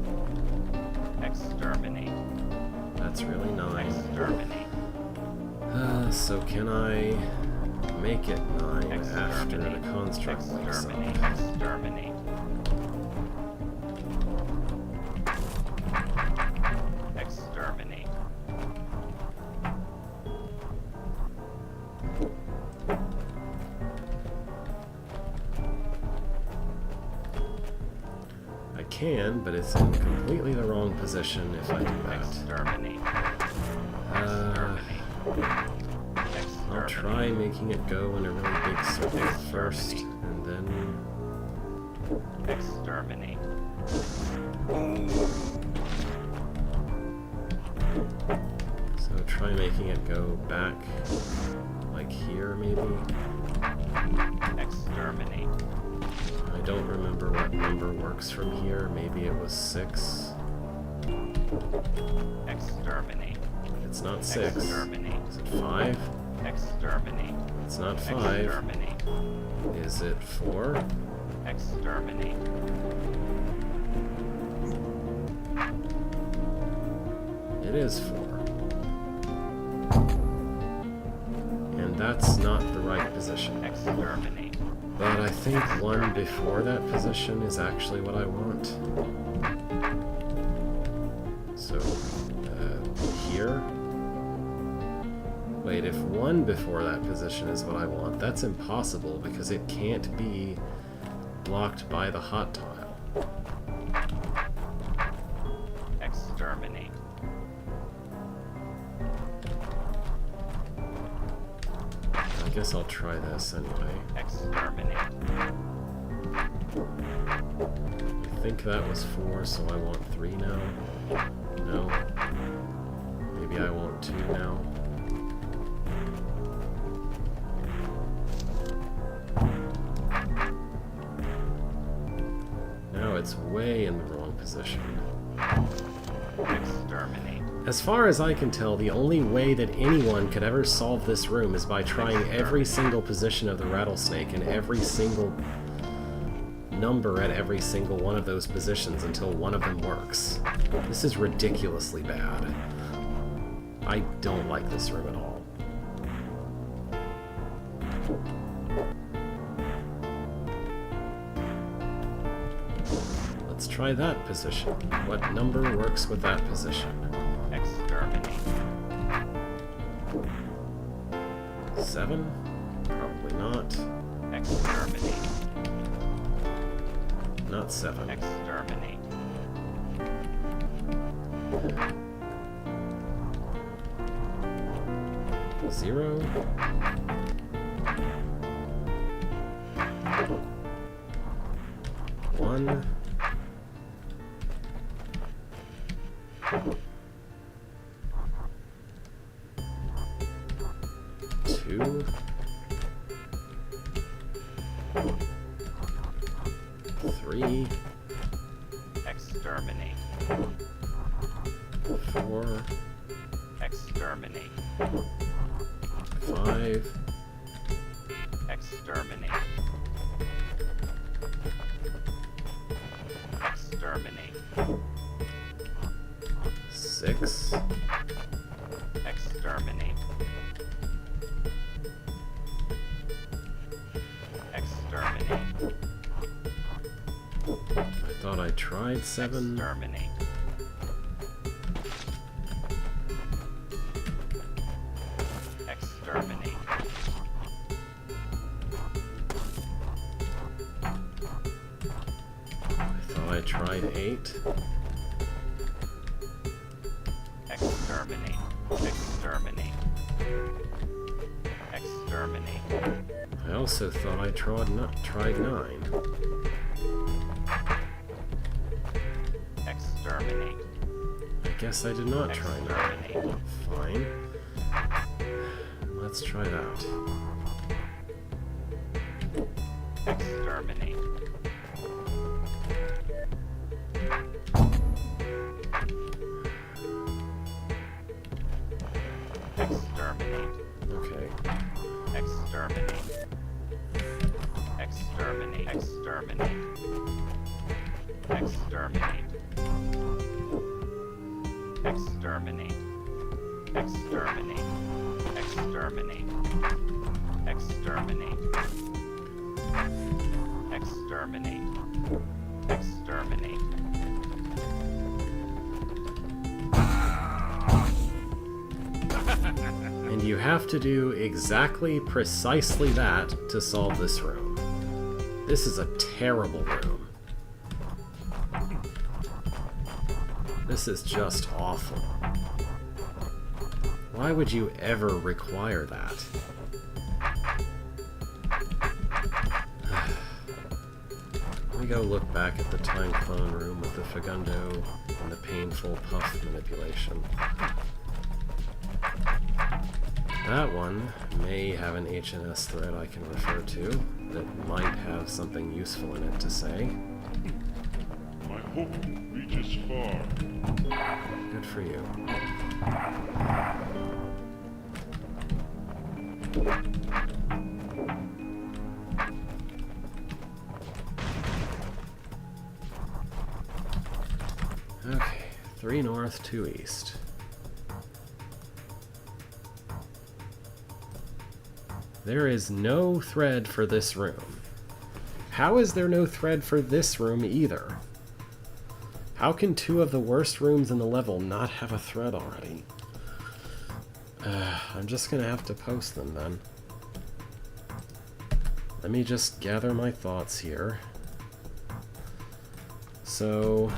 Exterminate. That's really 9. Exterminate. So can I make it 9 after the Exterminate. construct wakes up? Exterminate. Exterminate. Exterminate. I can, but it's in completely the wrong position if I do that. Exterminate. I'll try making it go in a really big circle first, and then... Exterminate. So try making it go back, like here maybe? Exterminate. I don't remember what number works from here. Maybe it was 6. Exterminate. It's not 6. Exterminate. Is it 5? Exterminate. It's not 5. Exterminate. Is it 4? Exterminate. It is 4. And that's not the right position. Exterminate. But I think 1 before that position is actually what I want. So, here? Wait, if 1 before that position is what I want, that's impossible because it can't be blocked by the hot tile. Exterminate. I guess I'll try this anyway. Exterminate. I think that was 4, so I want 3 now. No. Maybe I want 2 now. Now it's way in the wrong position. Exterminate. As far as I can tell, the only way that anyone could ever solve this room is by trying every single position of the rattlesnake and every single number at every single one of those positions until one of them works. This is ridiculously bad. I don't like this room at all. Let's try that position. What number works with that position? Exterminate. 7? Probably not. Exterminate. Not 7. Exterminate. 0. 1. 2. 3. Exterminate. 4. Exterminate. 5. Exterminate. Exterminate. 6. Exterminate. Exterminate. I thought I tried 7. Exterminate. Exterminate. I thought I tried 8. Exterminate. Exterminate. Exterminate. I also thought I tried 9. Exterminate. I guess I did not try 9. Exterminate. Fine. Let's try that. Exterminate. Exterminate. Okay. Exterminate. Exterminate. Exterminate. Exterminate. Exterminate. Exterminate. Exterminate. Exterminate. Exterminate. And you have to do exactly precisely that to solve this room. This is a terrible room. This is just awful. Why would you ever require that? Let me go look back at the time clone room with the Fagundo and the painful puff manipulation. That one may have an HNS thread I can refer to that might have something useful in it to say. My hook reaches far. Good for you. Okay, 3 north, 2 east. There is no thread for this room. How is there no thread for this room either? How can 2 of the worst rooms in the level not have a thread already? I'm just gonna have to post them then. Let me just gather my thoughts here. So...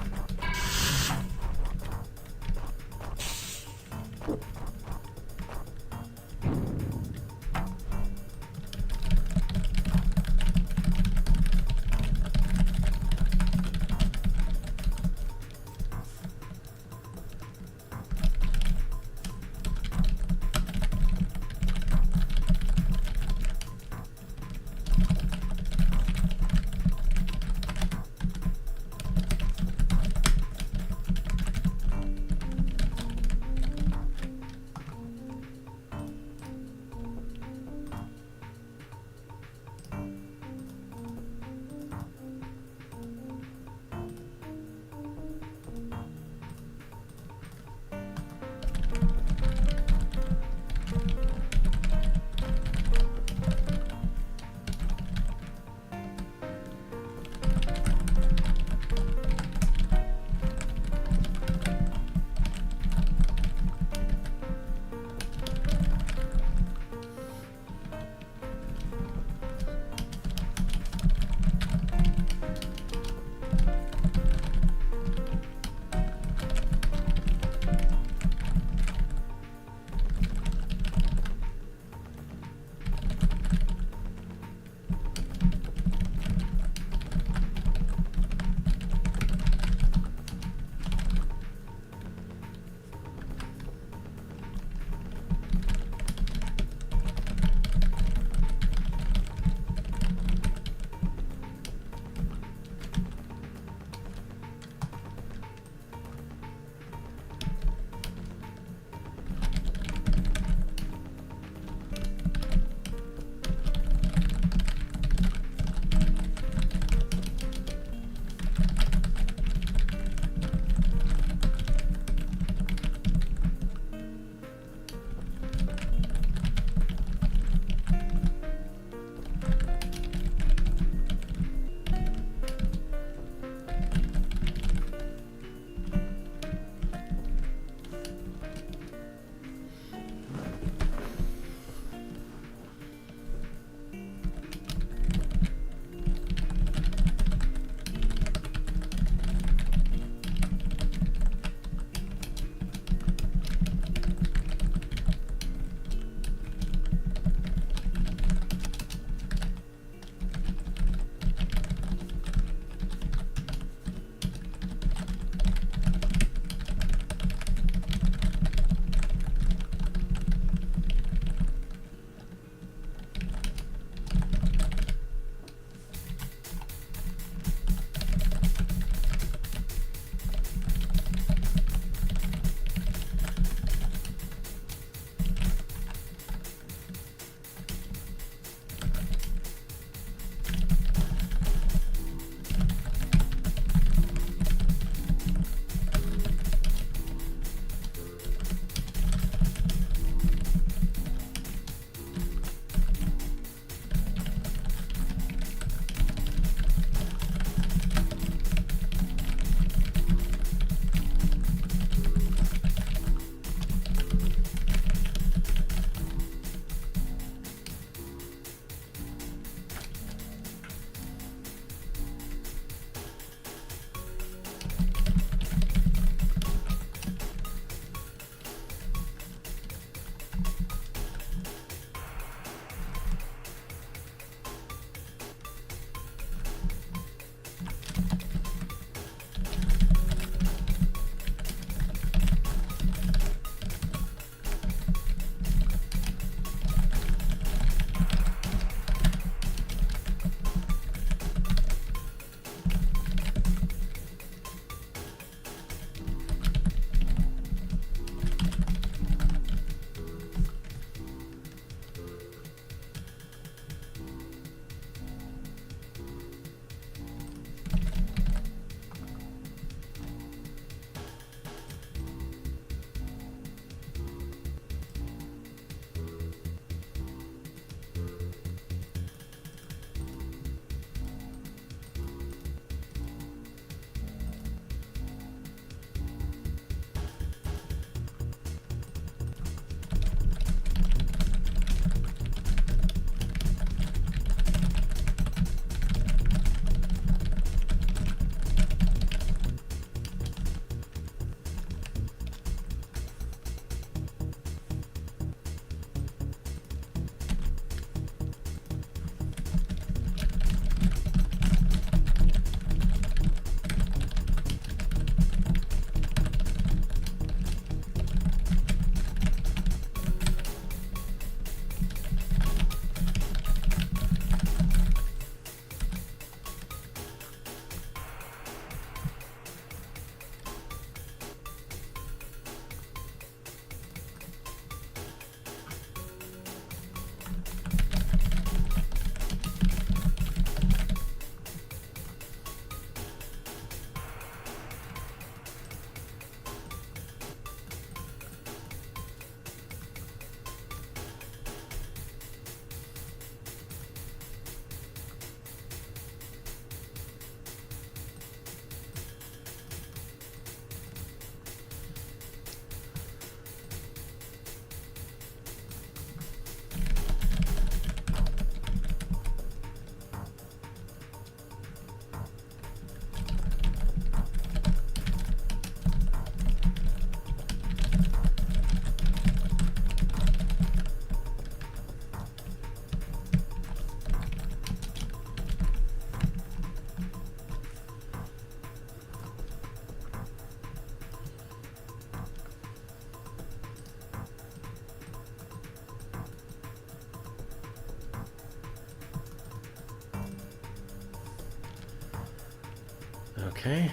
Okay.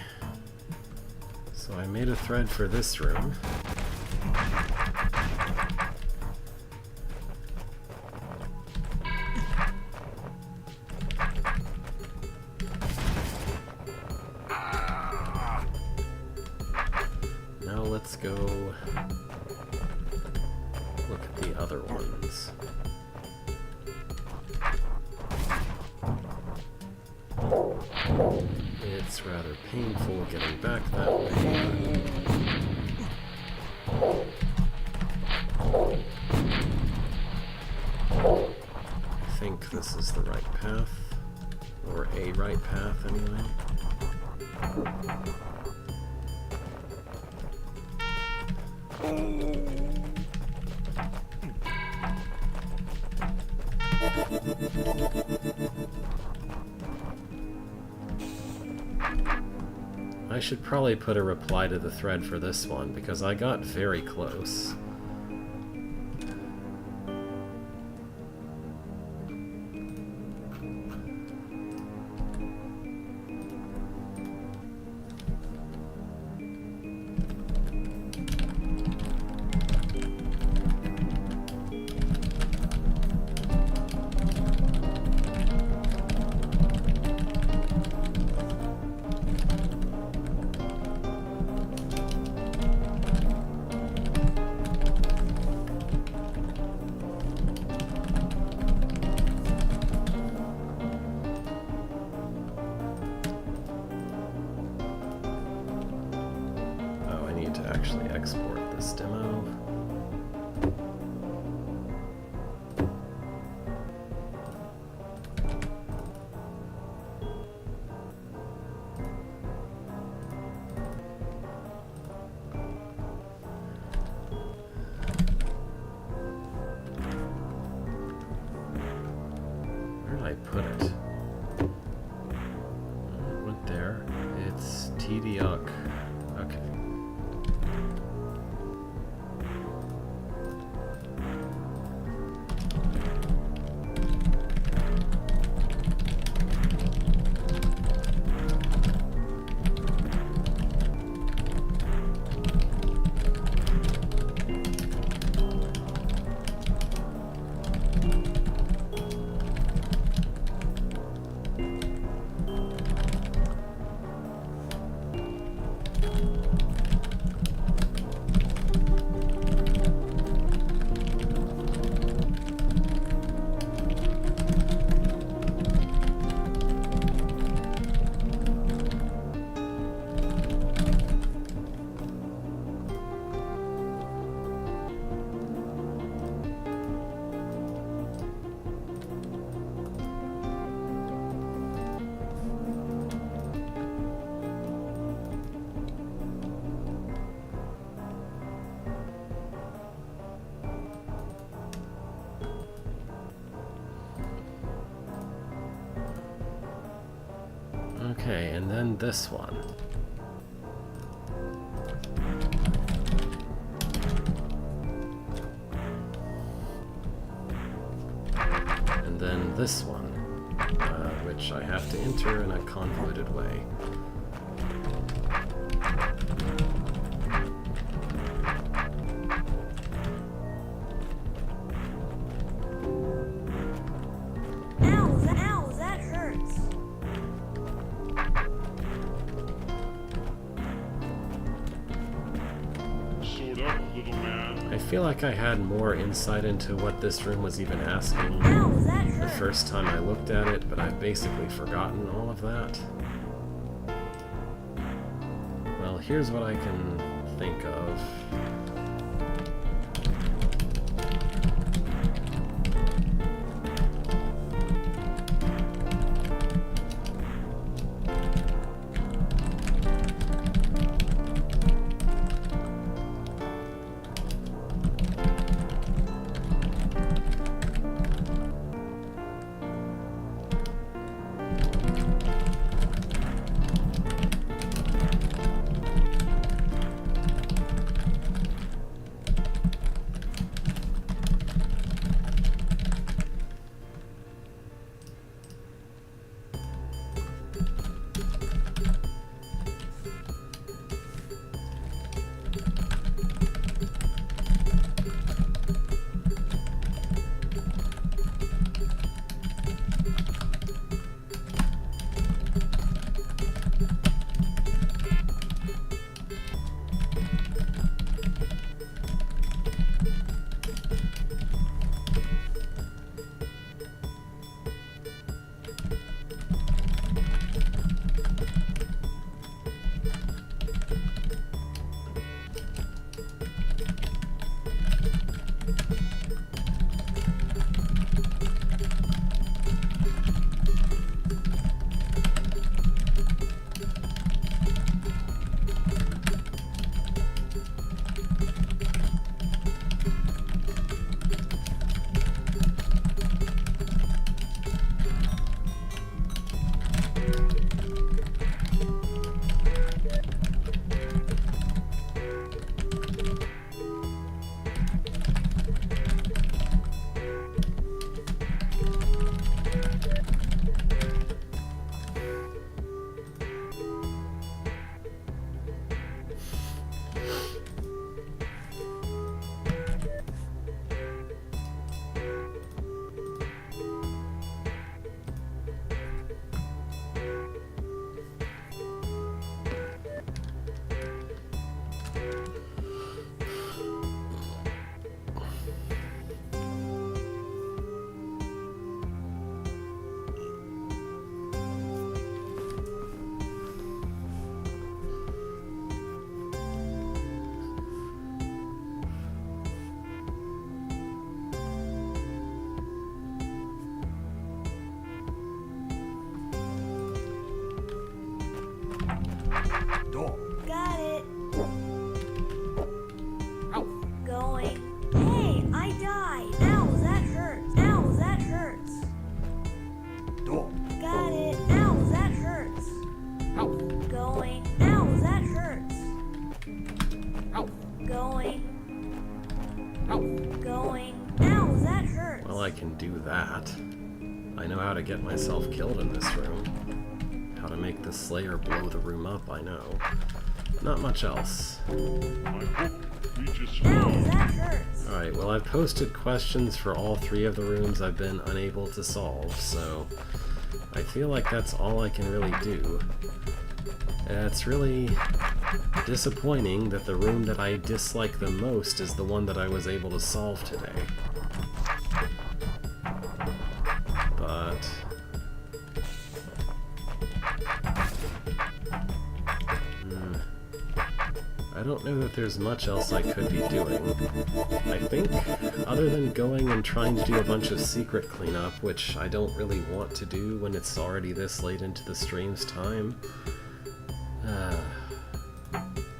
So I made a thread for this room. Now let's go look at the other ones. It's rather painful getting back that way. I think this is the right path, or a right path anyway. I should probably put a reply to the thread for this one, because I got very close. Actually export this demo. Where did I put it? It went there. It's TDUC. Okay. Okay, and then this one. And then this one, which I have to enter in a convoluted way. Ow, that hurts. Sort up, little man. I feel like I had more insight into what this room was even asking Ow, that the hurts. first time I looked at it, but I've basically forgotten all of that. Well, here's what I can think of. Got it. Going. Hey, I died. Ow, that hurts. Ow, that hurts. Got it. Ow, that hurts. Going. Ow, that hurts. Going. Going. Ow, that hurts. Well, I can do that. I know how to get myself killed in this room. How to make the Slayer blow the room up, I know. Not much else. I hope we just Ow, found that hurts. Alright, well I've posted questions for all 3 of the rooms I've been unable to solve, so I feel like that's all I can really do. It's really disappointing that the room that I dislike the most is the one that I was able to solve today. But I don't know that there's much else I could be doing. I think, other than going and trying to do a bunch of secret cleanup, which I don't really want to do when it's already this late into the stream's time,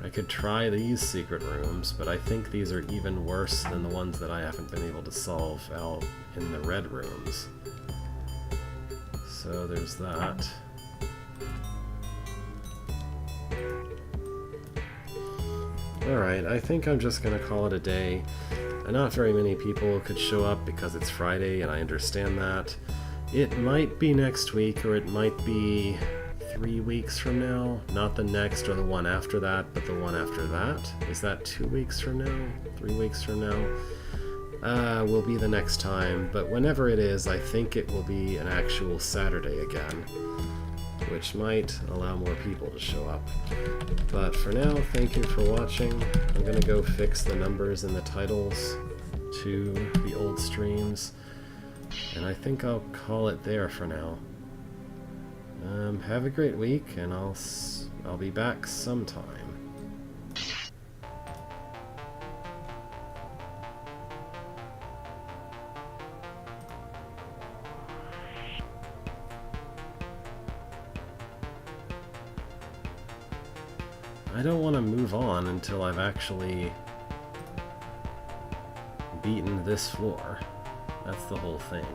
I could try these secret rooms, but I think these are even worse than the ones that I haven't been able to solve out in the red rooms. So there's that. Alright, I think I'm just gonna call it a day. Not very many people could show up because it's Friday, and I understand that. It might be next week, or it might be 3 weeks from now. Not the next or the one after that, but the one after that. Is that 2 weeks from now? 3 weeks from now? Will be the next time, but whenever it is, I think it will be an actual Saturday again, which might allow more people to show up. But for now, thank you for watching. I'm gonna go fix the numbers in the titles to the old streams, and I think I'll call it there for now. Have a great week, and I'll be back sometime. I don't want to move on until I've actually beaten this floor. That's the whole thing.